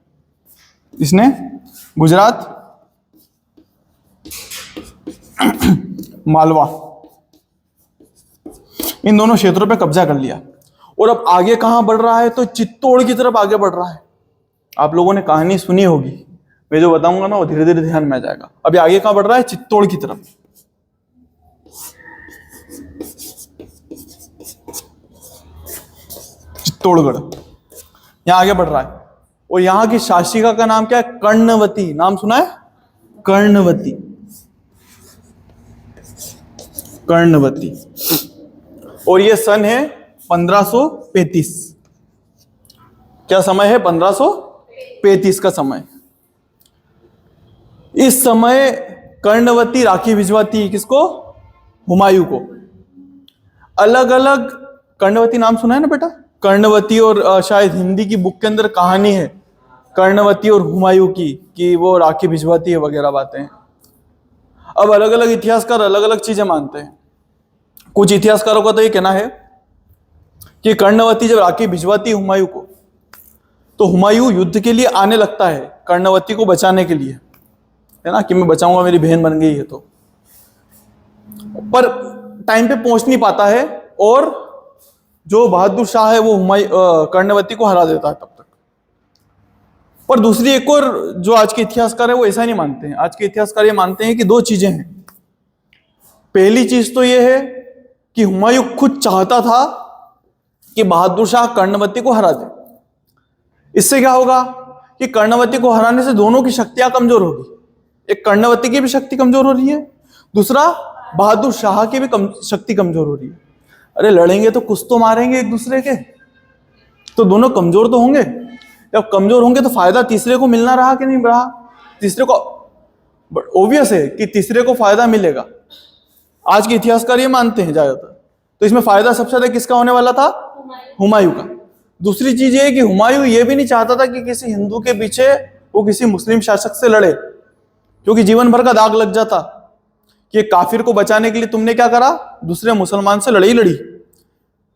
इसने गुजरात मालवा इन दोनों क्षेत्रों पे कब्जा कर लिया। और अब आगे कहां बढ़ रहा है, तो चित्तौड़ की तरफ आगे बढ़ रहा है। आप लोगों ने कहानी सुनी होगी, मैं जो बताऊंगा ना वो धीरे धीरे ध्यान में आ जाएगा। अभी आगे कहां बढ़ रहा है, चित्तौड़ की तरफ। चित्तौड़गढ़ यहां आगे बढ़ रहा है। और यहां की शासिका का नाम क्या है, कर्णवती। नाम सुना है, कर्णवती। कर्णवती। और ये सन है 1535। क्या समय है, 1535 का समय। इस समय कर्णवती राखी भिजवाती है, किसको, हुमायूं को। अलग अलग, कर्णवती नाम सुना है ना बेटा, कर्णवती। और शायद हिंदी की बुक के अंदर कहानी है कर्णवती और हुमायूं की, कि वो राखी भिजवाती है वगैरह बातें। अब अलग अलग इतिहासकार अलग अलग चीजें मानते हैं। कुछ इतिहासकारों का तो ये कहना है कि कर्णवती जब राखी भिजवाती है हुमायूं को, तो हुमायूं युद्ध के लिए आने लगता है कर्णवती को बचाने के लिए, है ना, कि मैं बचाऊंगा, मेरी बहन बन गई है तो। पर टाइम पे पहुंच नहीं पाता है, और जो बहादुर शाह है वो कर्णवती को हरा देता है तब तक। पर दूसरी एक और जो आज के इतिहासकार है वो ऐसा नहीं मानते हैं। आज के इतिहासकार ये मानते हैं कि दो चीजें हैं। पहली चीज तो ये है कि हुमायूं खुद चाहता था कि बहादुर शाह कर्णवती को हरा दे। इससे क्या होगा कि कर्णवती को हराने से दोनों की शक्तियां कमजोर होगी। एक कर्णवती की भी शक्ति कमजोर हो रही है, दूसरा बहादुर शाह की भी शक्ति कमजोर हो रही है। अरे लड़ेंगे तो कुछ तो मारेंगे एक दूसरे के, तो दोनों कमजोर तो होंगे। जब कमजोर होंगे तो फायदा तीसरे को मिलना रहा कि नहीं रहा? तीसरे को ओबियस है कि तीसरे को फायदा मिलेगा। आज के इतिहासकार ये मानते हैं ज्यादातर। तो इसमें फायदा सबसे ज्यादा किसका होने वाला था? हुमायूं का। दूसरी चीज ये है कि हुमायूं ये भी नहीं चाहता था कि किसी हिंदू के पीछे वो किसी मुस्लिम शासक से लड़े, क्योंकि जीवन भर का दाग लग जाता कि काफिर को बचाने के लिए तुमने क्या करा, दूसरे मुसलमान से लड़ाई लड़ी।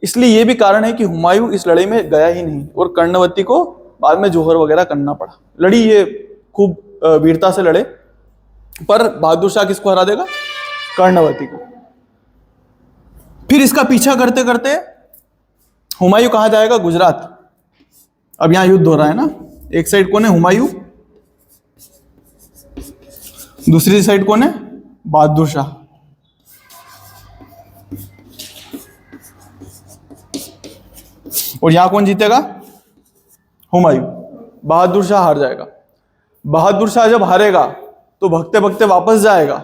इसलिए ये भी कारण है कि हुमायूं इस लड़ाई में गया ही नहीं और कर्णवती को बाद में जोहर वगैरह करना पड़ा। लड़ी ये खूब वीरता से लड़े, पर बहादुर शाह किसको हरा देगा? कर्णवती को। फिर इसका पीछा करते करते हुमायूं कहां जाएगा? गुजरात। अब यहां युद्ध हो रहा है ना, एक साइड कौन है? हुमायूं, दूसरी साइड कौन है? बहादुर शाह। और यहां कौन जीतेगा? हुमायूं। बहादुर शाह हार जाएगा। बहादुर शाह जब हारेगा तो भगते भगते वापस जाएगा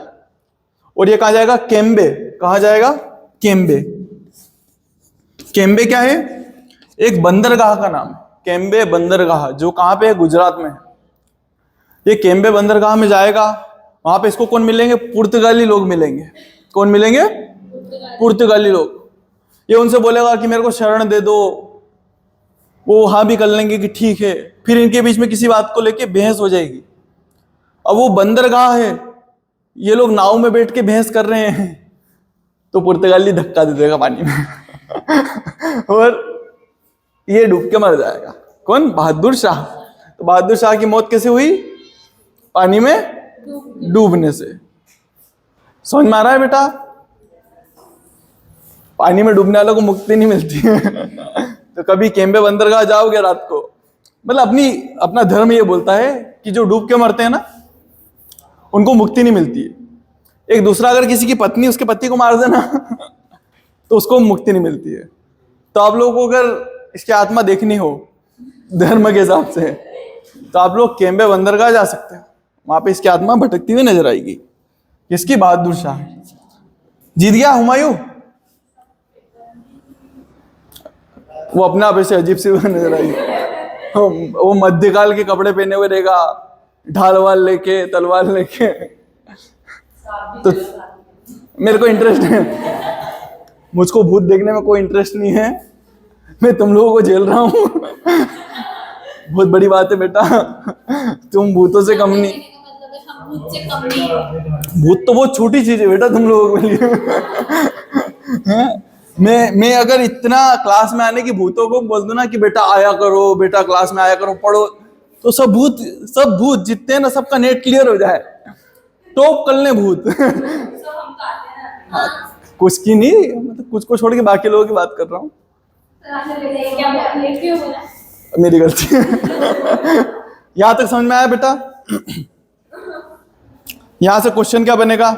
और ये कहां जाएगा? केम्बे। कहां जाएगा? केम्बे। केम्बे क्या है? एक बंदरगाह का नाम है। केम्बे बंदरगाह, जो कहां पे है? गुजरात में है। ये केम्बे बंदरगाह में जाएगा, वहां पे इसको कौन मिलेंगे? पुर्तगाली लोग मिलेंगे। कौन मिलेंगे? पुर्तगाली लोग। ये उनसे बोलेगा कि मेरे को शरण दे दो, वो हाँ भी कर लेंगे कि ठीक है। फिर इनके बीच में किसी बात को लेके बहस हो जाएगी। अब वो बंदरगाह है, ये लोग नाव में बैठ के बहस कर रहे हैं, तो पुर्तगाली धक्का दे देगा पानी में और ये डूब के मर जाएगा। कौन? बहादुर शाह। तो बहादुर शाह की मौत कैसे हुई? पानी में डूबने से। समझ में आ रहा है बेटा? पानी में डूबने वालों को मुक्ति नहीं मिलती है तो कभी केम्बे बंदरगाह जाओगे रात को, मतलब अपना धर्म ये बोलता है कि जो डूब के मरते हैं ना, उनको मुक्ति नहीं मिलती है। एक दूसरा अगर किसी की पत्नी उसके पति को मार देना तो उसको मुक्ति नहीं मिलती है। तो आप लोगों को अगर इसकी आत्मा देखनी हो धर्म के हिसाब से, तो आप लोग केम्बे बंदरगाह जा सकते हैं। वहां पे इसकी आत्मा भटकती हुई नजर आएगी। किसकी? बहादुर शाह। जीत गया हुमायूं। वो अपने आप ऐसे अजीब सी नजर आई। वो मध्यकाल के कपड़े पहने हुए रहेगा, ढाल वाल लेके, तलवार लेके। तो मेरे को इंटरेस्ट है, मुझको भूत देखने में कोई इंटरेस्ट नहीं है। मैं तुम लोगों को झेल रहा हूँ बहुत बड़ी बात है बेटा, तुम भूतों से कम नहीं। हम भूत से कम नहीं है। भूत तो बहुत छोटी चीज है बेटा तुम लोगों के लिए मैं अगर इतना क्लास में आने की भूतों को बोल दूं ना कि बेटा आया करो, बेटा क्लास में आया करो, पढ़ो, तो सब भूत जितने ना सबका नेट क्लियर हो जाए, टॉप कर ले भूत हाँ, कुछ की नहीं, मतलब कुछ को छोड़ के बाकी लोगों की बात कर रहा हूँ। मेरी गलती यहां तक समझ में आया बेटा? यहां से क्वेश्चन क्या बनेगा?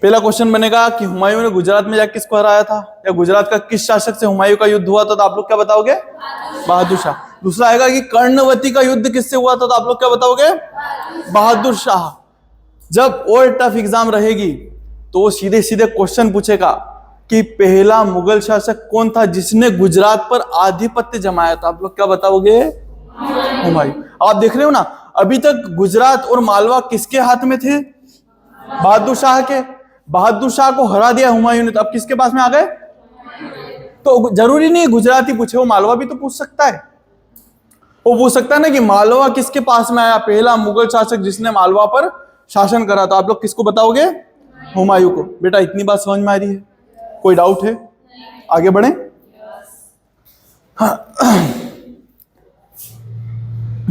पहला क्वेश्चन बनेगा कि हुमायूं ने गुजरात में जाकर किसको हराया था, या गुजरात का किस शासक से हुमायूं का युद्ध हुआ था? तो आप लोग क्या बताओगे? बहादुर शाह। दूसरा आएगा कि कर्णवती का युद्ध किससे हुआ था? तो आप लोग क्या बताओगे? बहादुर शाह। जब और टफ एग्जाम रहेगी तो वो सीधे सीधे क्वेश्चन पूछेगा कि पहला मुगल शासक कौन था जिसने गुजरात पर आधिपत्य जमाया था? आप लोग क्या बताओगे? हुमायूं। आप देख रहे हो ना, अभी तक गुजरात और मालवा किसके हाथ में थे? बहादुर शाह के। बहादुर शाह को हरा दिया हुमायूं ने, तो अब किसके पास में आ गए? तो जरूरी नहीं गुजराती पूछे, वो मालवा भी तो पूछ सकता है। वो पूछ सकता है ना कि मालवा किसके पास में आया, पहला मुगल शासक जिसने मालवा पर शासन करा। तो आप लोग किसको बताओगे? हुमायूं को। बेटा इतनी बात समझ में आ रही है? कोई डाउट है? आगे बढ़े।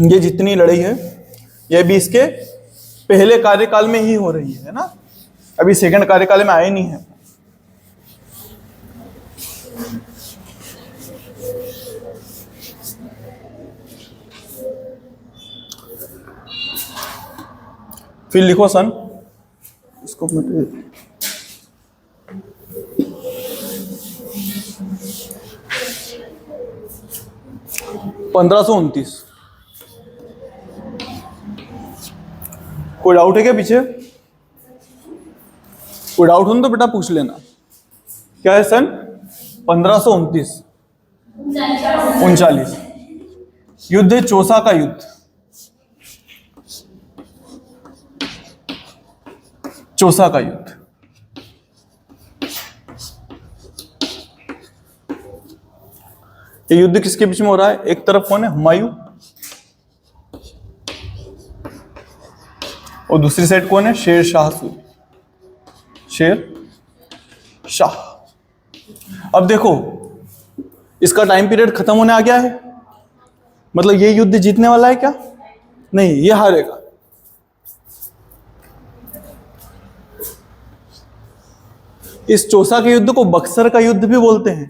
ये जितनी लड़ाई है ये भी इसके पहले कार्यकाल में ही हो रही है ना, अभी सेकंड कार्यकाल में आए नहीं है। फिर लिखो सन, इसको 1529। कोई डाउट है क्या पीछे? कोई डाउट हो तो बेटा पूछ लेना। क्या है सन? 1529 39। युद्ध है चौसा का युद्ध। चौसा का युद्ध। ये युद्ध किसके बीच में हो रहा है? एक तरफ कौन है? हुमायूं, और दूसरी साइड कौन है? शेर शाह सूरी। शेर शाह। अब देखो इसका टाइम पीरियड खत्म होने आ गया है, मतलब ये युद्ध जीतने वाला है क्या? नहीं, ये हारेगा। इस चौसा के युद्ध को बक्सर का युद्ध भी बोलते हैं।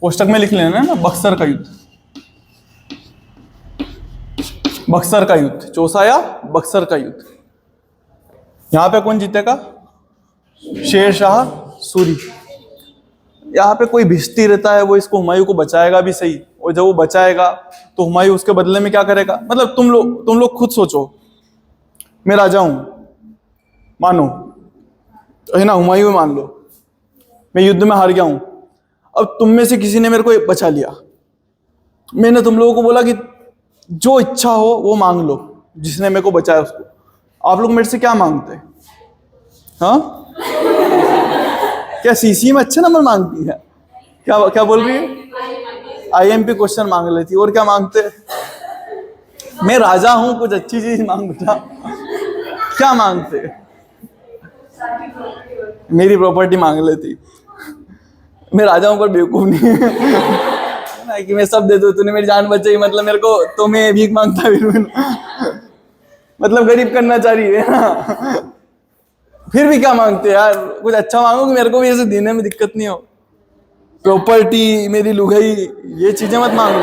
कोष्टक में लिख लेना है ना, बक्सर का युद्ध। बक्सर का युद्ध, चौसा या बक्सर का युद्ध। यहां पे कौन जीतेगा? शेर शाह सूरी। यहाँ पे कोई भिश्ती रहता है, वो इसको हुमायूं को बचाएगा भी सही, और जब वो बचाएगा तो हुमायूं उसके बदले में क्या करेगा? मतलब तुम लोग खुद सोचो, मैं राजा हूं, मानो है ना, हुमायूं मान लो, मैं युद्ध में हार गया हूं। अब तुम में से किसी ने मेरे को बचा लिया, मैंने तुम लोगों को बोला कि जो इच्छा हो वो मांग लो, जिसने मेरे को बचाया उसको। आप लोग मेरे से क्या मांगते हैं? हाँ, क्या सीसी में अच्छे नंबर मांगती है? क्या क्या बोल रही है? आईएमपी क्वेश्चन मांग लेती। और क्या मांगते? मैं राजा हूं, कुछ अच्छी चीज मांग बेटा। क्या मांगते? मेरी प्रॉपर्टी मांग लेती। मैं राजा हूं पर बेवकूफ नहीं है कि मैं सब दे दूं, तूने मेरी जान बचाई, मतलब मेरे को तो मैं भीख मांगता भी मतलब गरीब करना चाह रही है ना। फिर भी क्या मांगते यार? कुछ अच्छा मांगो कि मेरे को भी ऐसे देने में दिक्कत नहीं हो। प्रॉपर्टी, मेरी लुगाई, ये चीजें मत मांगो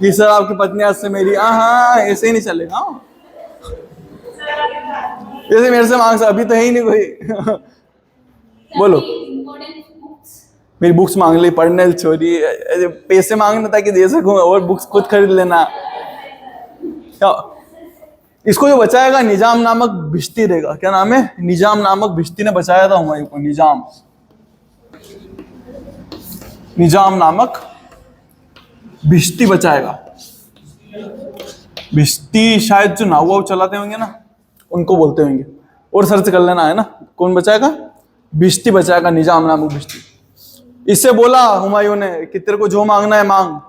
कि सर आपकी पत्नी आज से मेरी। हाँ, ऐसे ही नहीं चलेगा। ऐसे मेरे से मांग, अभी तो है ही नहीं कोई। बोलो। मेरी बुक्स मांग ली, पढ़ने छोड़ी, पैसे मांगना ताकि दे सकूं, और बुक्स खुद खरीद लेना। क्या इसको जो बचाएगा? निजाम नामक भिश्ती रहेगा। क्या नाम है? निजाम नामक भिश्ती ने बचाया था हुमायूं को। निजाम नामक भिश्ती बचाएगा। भिश्ती शायद जो नाव वाव चलाते होंगे ना, उनको बोलते होंगे, और सर्च कर लेना है ना। कौन बचाएगा? भिश्ती बचाएगा, निजाम नामक भिश्ती। इससे बोला हुमायूं ने कि तेरे को जो मांगना है मांग,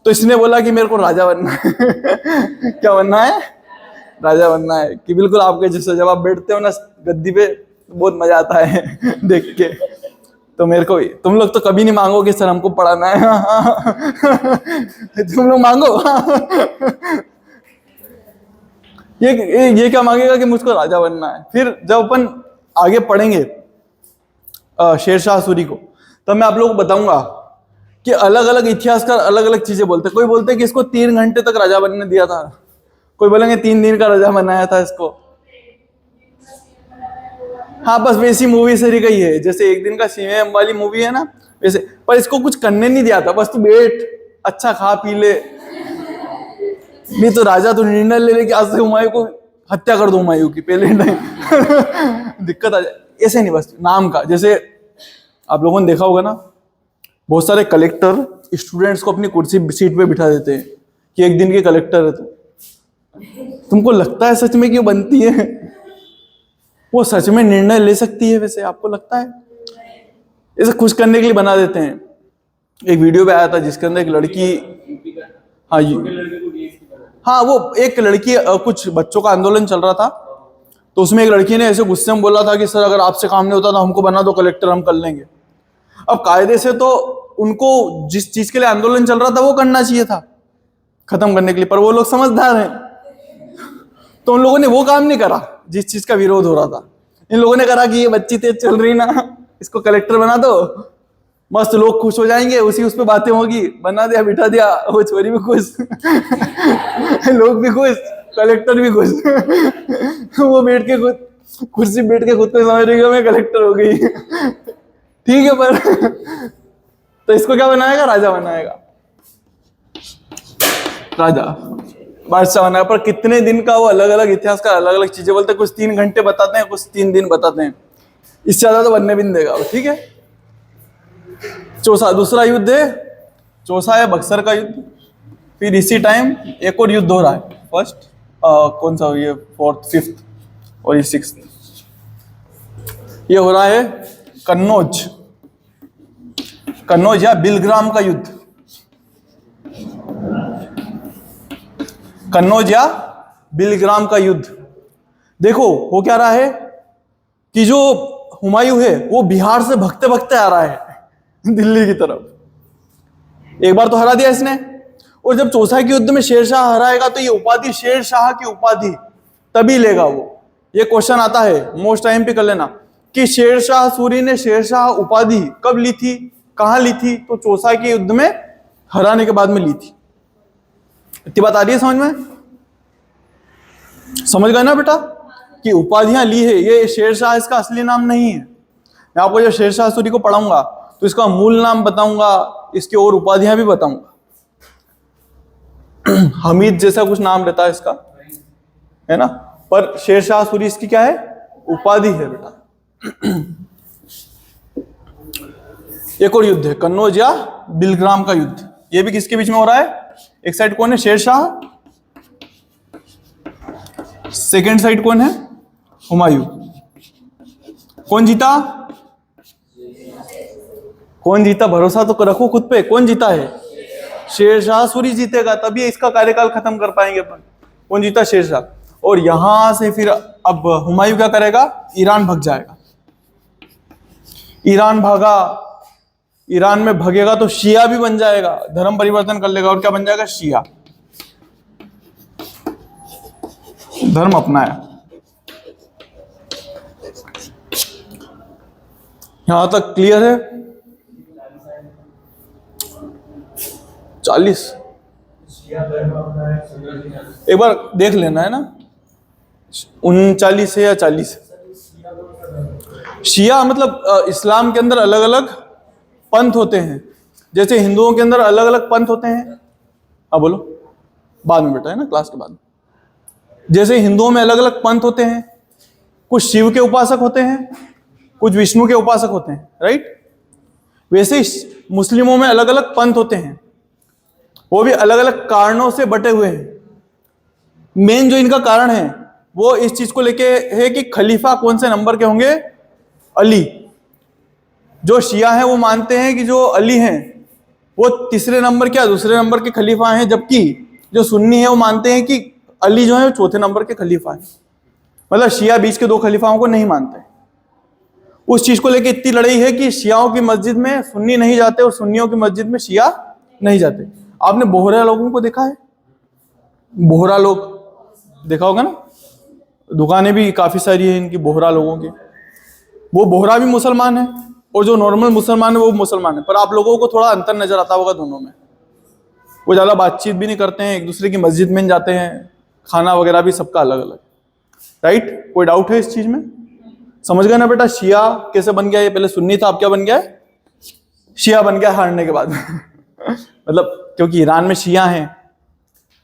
तो इसने बोला कि मेरे को राजा बनना है। क्या बनना है? राजा बनना है। कि बिल्कुल आपके जैसे जब आप बैठते हो ना गद्दी पे, बहुत मजा आता है देख के। तो मेरे को भी, तुम लोग तो कभी नहीं मांगोगे सर हमको पढ़ाना है। तुम लोग मांगो। ये क्या मांगेगा कि मुझको राजा बनना है। फिर जब अपन आगे पढ़ेंगे शेरशाह सूरी को, तब मैं आप लोगों को बताऊंगा कि अलग अलग इतिहासकार अलग अलग चीजें बोलते हैं। कोई बोलते हैं कि इसको 3 घंटे तक राजा बनने दिया था, कोई बोलेंगे 3 दिन का राजा बनाया था इसको। हाँ, बस वैसी मूवी से ही गई है, जैसे एक दिन का सीएम वाली मूवी है ना वैसे। पर इसको कुछ करने नहीं दिया था, बस तू बैठ, अच्छा खा पी ले। नहीं तो राजा तो निर्णय ले कि आज से हुमायूं को हत्या कर दो, हुमायूं की पहले नहीं। दिक्कत आ जाए। ऐसे नहीं, बस नाम का। जैसे आप लोगों ने देखा होगा ना, बहुत सारे कलेक्टर स्टूडेंट्स को अपनी कुर्सी सीट पे बिठा देते हैं कि एक दिन के कलेक्टर है तुमको लगता है सच में क्यों बनती है? वो सच में निर्णय ले सकती है वैसे? आपको लगता है? इसे खुश करने के लिए बना देते हैं। एक वीडियो पे आया था जिसके अंदर एक लड़की, हाँ वो एक लड़की, कुछ बच्चों का आंदोलन चल रहा था, तो उसमें एक लड़की ने ऐसे गुस्से में बोला था कि सर अगर आपसे काम नहीं होता तो हमको बना दो कलेक्टर, हम कर लेंगे। अब कायदे से तो उनको जिस चीज के लिए आंदोलन चल रहा था वो करना चाहिए था, खत्म करने के लिए, पर वो लोग समझदार हैं, तो उन लोगों ने वो काम नहीं करा जिस चीज का विरोध हो रहा था। इन लोगों ने करा कि ये बच्ची तेज चल रही ना, इसको कलेक्टर बना दो, मस्त लोग खुश हो जाएंगे, उस पे बातें होगी। बना दिया, बिठा दिया, वो छोरी भी खुश, लोग भी खुश, कलेक्टर भी खुश। वो बैठ के खुद कुर्सी बैठ के खुद को समझ रही है मैं कलेक्टर हो गई। ठीक है, पर तो इसको क्या बनाएगा? राजा बनाएगा, राजा बादशाह बनाएगा। पर कितने दिन का वो अलग अलग इतिहास का अलग अलग चीजें बोलते हैं, कुछ 3 घंटे बताते हैं, कुछ 3 दिन बताते हैं, इससे ज्यादा तो बनने भी नहीं देगा वो। ठीक है, चौसा दूसरा युद्ध है, चौसा है बक्सर का युद्ध। फिर इसी टाइम एक और युद्ध हो रहा है, फर्स्ट कौन सा, ये 4th 5th और ये 6th। ये हो रहा है कन्नौज, कन्नौज या बिलग्राम का युद्ध। कन्नौज या बिलग्राम का युद्ध। देखो हो क्या रहा है कि जो हुमायूं है वो बिहार से भगते भगते आ रहा है दिल्ली की तरफ। एक बार तो हरा दिया इसने, और जब चौसा के युद्ध में शेरशाह हराएगा तो ये उपाधि, शेरशाह की उपाधि तभी लेगा वो। ये क्वेश्चन आता है, मोस्ट टाइम पे कर लेना, कि शेरशाह सूरी ने शेरशाह उपाधि कब ली थी, कहां ली थी? तो चौसा के युद्ध में हराने के बाद में ली थी। इतनी बात आ रही है समझ में? समझ गए ना बेटा कि उपाधियां ली है, ये शेरशाह इसका असली नाम नहीं है। मैं आपको जब शेरशाह सूरी को पढ़ाऊंगा तो इसका मूल नाम बताऊंगा, इसकी और उपाधियां भी बताऊंगा। हमीद जैसा कुछ नाम रहता है इसका, है ना, पर शेरशाह सूरी इसकी क्या है? उपाधि है बेटा। एक और युद्ध है कन्नौज या बिलग्राम का युद्ध। ये भी किसके बीच में हो रहा है? एक साइड कौन है? शेरशाह, सेकेंड साइड कौन है? हुमायूं। कौन जीता? कौन जीता? भरोसा तो रखो खुद पे। कौन जीता है? शेरशाह सूरी जीतेगा, तभी इसका कार्यकाल खत्म कर पाएंगे अपन। कौन जीता? शेरशाह। और यहां से फिर अब हुमायूं क्या करेगा? ईरान भग जाएगा। ईरान भागा, ईरान में भगेगा तो शिया भी बन जाएगा, धर्म परिवर्तन कर लेगा और क्या बन जाएगा? शिया, धर्म अपनाया। यहां तक क्लियर है? 40 एक बार देख लेना है ना, 39 है या 40 है। शिया मतलब इस्लाम के अंदर अलग अलग पंथ होते हैं, जैसे हिंदुओं के अंदर अलग अलग पंथ होते हैं। हाँ बोलो, बाद में बेटा, है ना, क्लास के बाद। जैसे हिंदुओं में अलग अलग पंथ होते हैं, कुछ शिव के उपासक होते हैं, कुछ विष्णु के उपासक होते हैं, राइट? वैसे ही मुस्लिमों में अलग अलग पंथ होते हैं, वो भी अलग अलग कारणों से बटे हुए हैं। मेन जो इनका कारण है वो इस चीज को लेके है कि खलीफा कौन से नंबर के होंगे? अली। जो शिया है वो मानते हैं कि जो अली हैं वो तीसरे नंबर क्या, दूसरे नंबर के खलीफा हैं, जबकि जो सुन्नी है वो मानते हैं कि अली जो है वो चौथे नंबर के खलीफा हैं। मतलब शिया बीच के 2 खलीफाओं को नहीं मानते। उस चीज को लेके इतनी लड़ाई है कि शियाओं की मस्जिद में सुन्नी नहीं जाते और सुन्नियों की मस्जिद में शिया नहीं जाते। आपने बोहरा लोगों को देखा है? बोहरा लोग देखा होगा ना, दुकानें भी काफी सारी है इनकी बोहरा लोगों की। वो बोहरा भी मुसलमान है और जो नॉर्मल मुसलमान है वो मुसलमान है, पर आप लोगों को थोड़ा अंतर नजर आता होगा दोनों में। वो ज्यादा बातचीत भी नहीं करते हैं, एक दूसरे की मस्जिद में जाते हैं, खाना वगैरह भी सबका अलग अलग, राइट? कोई डाउट है इस चीज में? समझ गए ना बेटा? शिया कैसे बन गया? ये पहले सुन्नी था, अब क्या बन गया है? शिया बन गया हारने के बाद। मतलब क्योंकि ईरान में शिया हैं,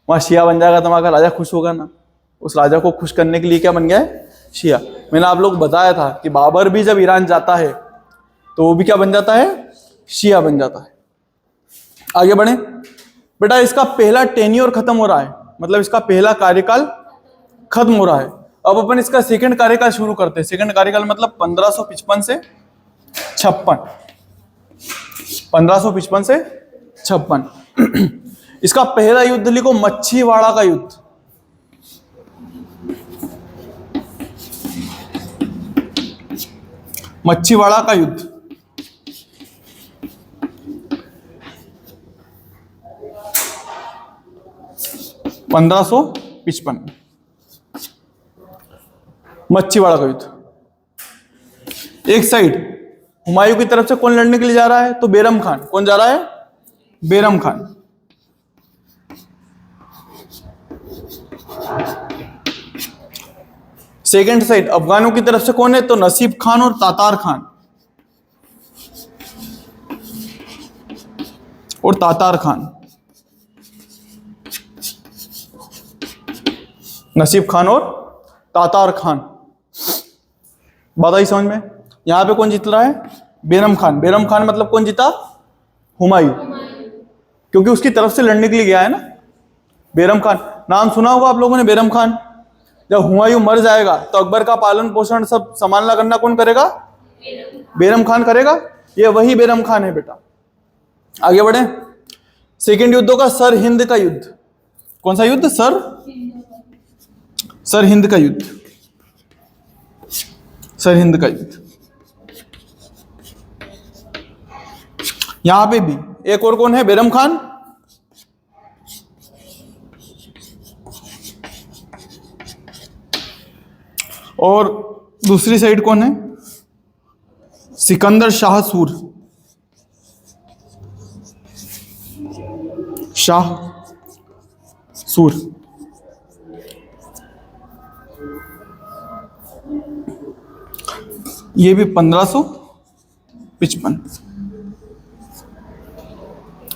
वहां शिया बन जाएगा तो वहां का राजा खुश होगा ना, उस राजा को खुश करने के लिए क्या बन गया है? शिया। मैंने आप लोग बताया था कि बाबर भी जब ईरान जाता है तो वो भी क्या बन जाता है? शिया बन जाता है। आगे बढ़े बेटा, इसका पहला टेन्योर खत्म हो रहा है, मतलब इसका पहला कार्यकाल खत्म हो रहा है। अब अपन इसका सेकंड कार्यकाल शुरू करते हैं। सेकंड कार्यकाल मतलब 1555 से 56, 1555 से 56। इसका पहला युद्ध लिखो, मच्छीवाड़ा का युद्ध। मच्छीवाड़ा का युद्ध 1555। मच्छीवाड़ा का युद्ध। एक साइड हुमायूं की तरफ से कौन लड़ने के लिए जा रहा है? तो बैरम खान। कौन जा रहा है? बैरम खान। सेकंड साइड अफगानों की तरफ से कौन है? तो नसीब खान और तातार खान, और तातार खान, नसीब खान और तातार खान। बात आई समझ में? यहां पे कौन जीत रहा है? बेरम खान। बेरम खान मतलब कौन जीता? हुमायूं, क्योंकि उसकी तरफ से लड़ने के लिए गया है ना। बेरम खान नाम सुना होगा आप लोगों ने, बेरम खान। जब हुमायूं मर जाएगा तो अकबर का पालन पोषण सब संभालना करना कौन करेगा? बेरम खान करेगा। ये वही बेरम खान है बेटा। आगे बढ़े। सेकंड युद्ध होगा सर हिंद का युद्ध। कौन सा युद्ध? सर हिंद का युद्ध। सर हिंद का युद्ध। यहां पे भी एक और कौन है? बेरम खान। और दूसरी साइड कौन है? सिकंदर शाह सूर। शाह सूर। ये भी 1555।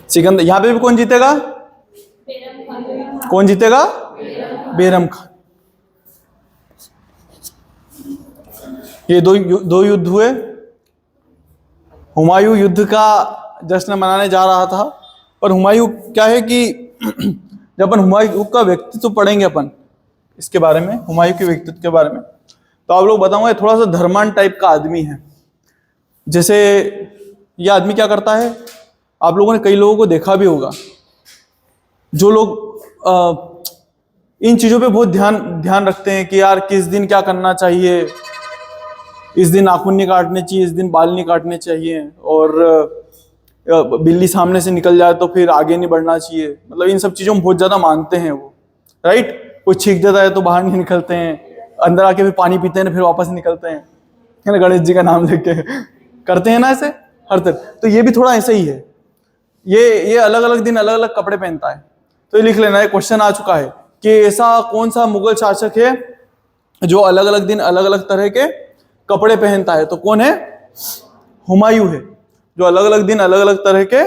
सिकंदर। यहां पे भी कौन जीतेगा? कौन जीतेगा? बेरम खान। ये दो युद्ध हुए। हुमायूं युद्ध का जश्न मनाने जा रहा था, पर हुमायूं क्या है कि जब अपन हुमायूं का व्यक्तित्व पढ़ेंगे अपन इसके बारे में, हुमायूं के व्यक्तित्व के बारे में, तो आप लोग बताऊंगा थोड़ा सा धर्मान टाइप का आदमी है। जैसे ये आदमी क्या करता है, आप लोगों ने कई लोगों को देखा भी होगा, जो लोग इन चीजों पे बहुत ध्यान रखते हैं कि यार किस दिन क्या करना चाहिए, इस दिन नाखून नहीं काटने चाहिए, इस दिन बाल नहीं काटने चाहिए, और बिल्ली सामने से निकल जाए तो फिर आगे नहीं बढ़ना चाहिए। मतलब इन सब चीजों में बहुत ज्यादा मानते हैं वो, राइट। कोई छींक देता है तो बाहर नहीं निकलते हैं, अंदर आके फिर पानी पीते हैं फिर वापस निकलते हैं, है ना, गणेश जी का नाम लेके करते हैं ना ऐसे हर तरह। तो ये भी थोड़ा ऐसा ही है। ये अलग अलग दिन अलग अलग कपड़े पहनता है। तो ये लिख लेना, है क्वेश्चन आ चुका है कि ऐसा कौन सा मुगल शासक है जो अलग अलग दिन अलग अलग तरह के कपड़े पहनता है? तो कौन है? हुमायूं है, जो अलग अलग दिन अलग अलग तरह के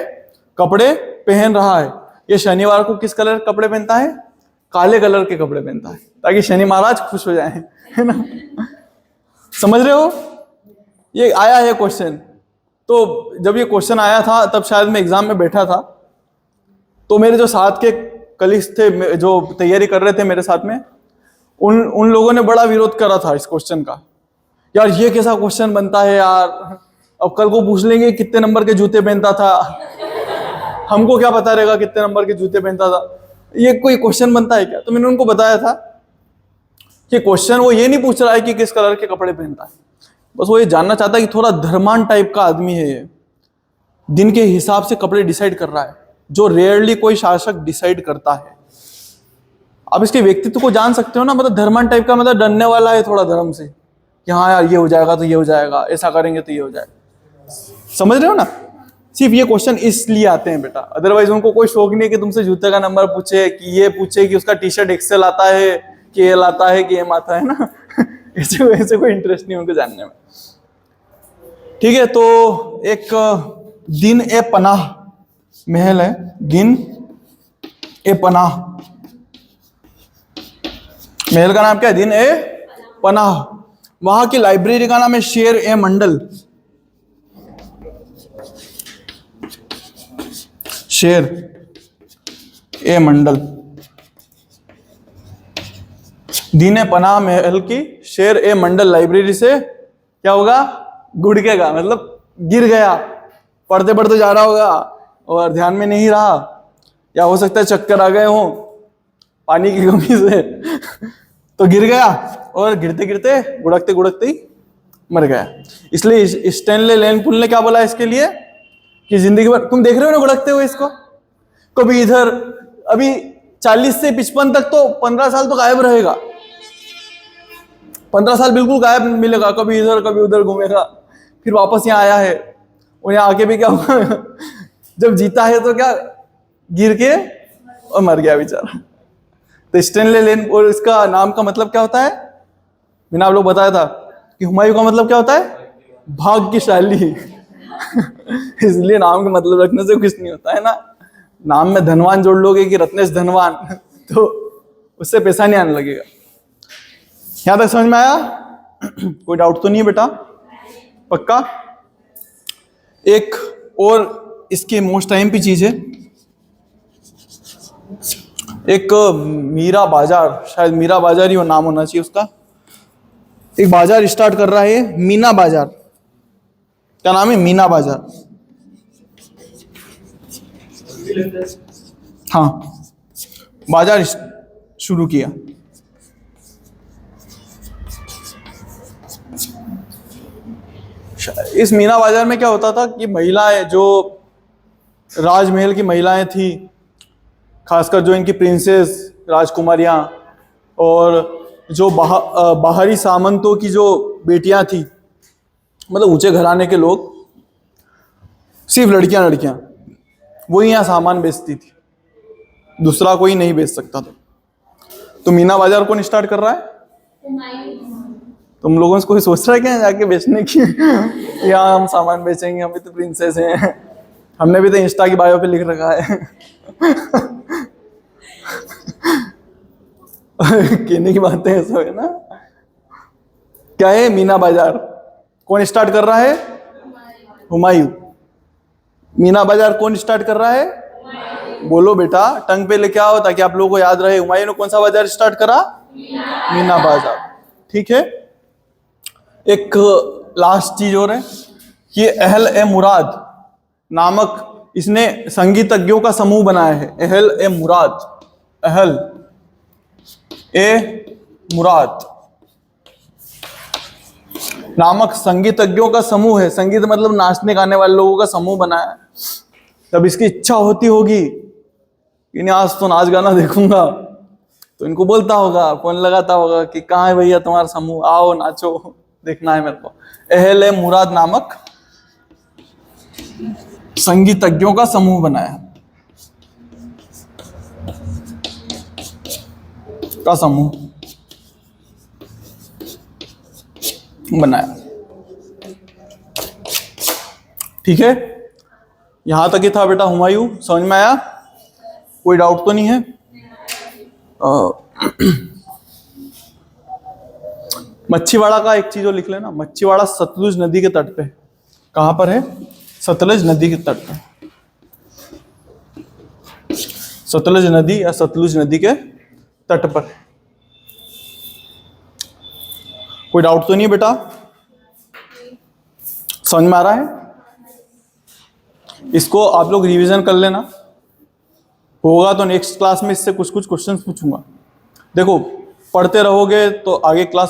कपड़े पहन रहा है। ये शनिवार को किस कलर के कपड़े पहनता है? काले कलर के कपड़े पहनता है, ताकि शनि महाराज खुश हो जाएं, है ना। समझ रहे हो? ये आया है क्वेश्चन। तो जब ये क्वेश्चन आया था तब शायद मैं एग्जाम में बैठा था, तो मेरे जो साथ के कलीग्स थे जो तैयारी कर रहे थे मेरे साथ में, उन लोगों ने बड़ा विरोध करा था इस क्वेश्चन का। यार ये कैसा क्वेश्चन बनता है यार, अब कल को पूछ लेंगे कितने नंबर के जूते पहनता था, हमको क्या पता रहेगा कितने नंबर के जूते पहनता था, ये कोई क्वेश्चन बनता है क्या? तो मैंने उनको बताया था कि क्वेश्चन वो ये नहीं पूछ रहा है कि किस कलर के कपड़े पहनता है, बस वो ये जानना चाहता है कि थोड़ा धर्मान टाइप का आदमी है ये, दिन के हिसाब से कपड़े डिसाइड कर रहा है, जो रेयरली कोई शासक डिसाइड करता है। आप इसके व्यक्तित्व को जान सकते हो ना, मतलब धर्मान टाइप का मतलब डरने वाला है थोड़ा धर्म से, कि हाँ यार ये हो जाएगा तो ये हो जाएगा, ऐसा करेंगे तो ये हो जाएगा। समझ रहे हो ना? सिर्फ ये क्वेश्चन इसलिए आते हैं बेटा, अदरवाइज उनको कोई शौक नहीं है कि तुमसे जूते का नंबर पूछे, कि ये पूछे कि उसका टी शर्ट एक्सेल आता है कि एल आता है कि एम आता है ना। ऐसे कोई इंटरेस्ट नहीं उनको जानने में। ठीक है, तो एक दिन ए पनाह महल है, दिन ए पनाह महल का नाम क्या है? दिन ए पनाह। वहां की लाइब्रेरी का नाम है शेर ए मंडल। शेर ए मंडल। दिन ए पनाह महल की शेर ए मंडल लाइब्रेरी से क्या होगा? गुड़केगा, मतलब गिर गया, पढ़ते पढ़ते जा रहा होगा और ध्यान में नहीं रहा, या हो सकता है चक्कर आ गए हो पानी की कमी से तो गिर गया, और गिरते गिरते गुड़कते गुड़कते ही मर गया। इसलिए स्टैनले लैंगपुल ने क्या बोला इसके लिए कि जिंदगी भर, तुम देख रहे हो ना गुड़कते हुए इसको, कभी इधर, अभी 40 से 55 तक तो 15 साल तो गायब रहेगा, 15 साल बिल्कुल गायब मिलेगा, कभी इधर कभी उधर घूमेगा, फिर वापस यहाँ आया है, और यहाँ आके भी क्या हुआ जब जीता है तो क्या गिर के और मर गया बेचारा। तो स्टेनले लेन और इसका नाम का मतलब क्या होता है? मैंने आप लोग बताया था कि हुमायूं का मतलब क्या होता है? भाग्यशाली। इसलिए नाम का मतलब रखने से कुछ नहीं होता है ना। नाम में धनवान जोड़ लोगे कि रत्नेश धनवान, तो उससे पैसा नहीं आने लगेगा। यहां तक समझ में आया? कोई डाउट तो नहीं है बेटा? पक्का? एक और इसकी मोस्ट टाइम की चीज है, एक मीरा बाजार, शायद मीरा बाजार ही वो नाम होना चाहिए उसका। एक बाजार स्टार्ट कर रहा है मीना बाजार। क्या नाम है? मीना बाजार। हाँ, बाजार शुरू किया। इस मीना बाजार में क्या होता था कि महिलाएं, जो राजमहल की महिलाएं थी, खासकर जो इनकी प्रिंसेस राजकुमारियां और जो बाहरी सामंतों की जो बेटियां थी, मतलब ऊंचे घराने के लोग, सिर्फ लड़कियां वो यहाँ सामान बेचती थी, दूसरा कोई नहीं बेच सकता था। तो मीना बाजार कौन स्टार्ट कर रहा है? तुम लोगों से कोई सोच रहा है क्या जाके बेचने की? यहाँ हम सामान बेचेंगे, हम भी तो प्रिंसेस हैं, हमने भी तो इंस्टा की बायो पे लिख रखा है। कहने की बातें ऐसा है ना। क्या है मीना बाजार? कौन स्टार्ट कर रहा है? हुमायूं। मीना बाजार कौन स्टार्ट कर रहा है? बोलो बेटा, टंग पे लेके आओ ताकि आप लोगों को याद रहे। हुमायूं ने कौन सा बाजार स्टार्ट करा? मीना बाजार। ठीक है। एक लास्ट चीज और है, ये अहल ए मुराद नामक, इसने संगीतज्ञों का समूह बनाया है। अहल ए मुराद, अहल ए मुराद नामक संगीतज्ञों का समूह है। संगीत मतलब नाचने गाने वाले लोगों का समूह बनाया है। तब इसकी इच्छा होती होगी कि नहीं आज तो नाच गाना देखूंगा, तो इनको बोलता होगा, फोन लगाता होगा कि कहाँ है भैया तुम्हारा समूह, आओ नाचो, देखना है मेरे को। अहल ए मुराद नामक संगीतज्ञों का समूह बनाया, का समूह बनाया। ठीक है, यहां तक ही था बेटा हुमायूं। समझ में आया? कोई डाउट तो नहीं है? मच्छीवाड़ा का एक चीज और लिख लेना। मच्छीवाड़ा सतलुज नदी के तट पे। कहां पर है? सतलुज नदी के तट पे। सतलुज नदी या सतलुज नदी के तट पर। कोई डाउट तो नहीं है बेटा? समझ में आ रहा है? इसको आप लोग रिवीजन कर लेना, होगा तो नेक्स्ट क्लास में इससे कुछ क्वेश्चंस पूछूंगा। देखो, पढ़ते रहोगे तो आगे क्लास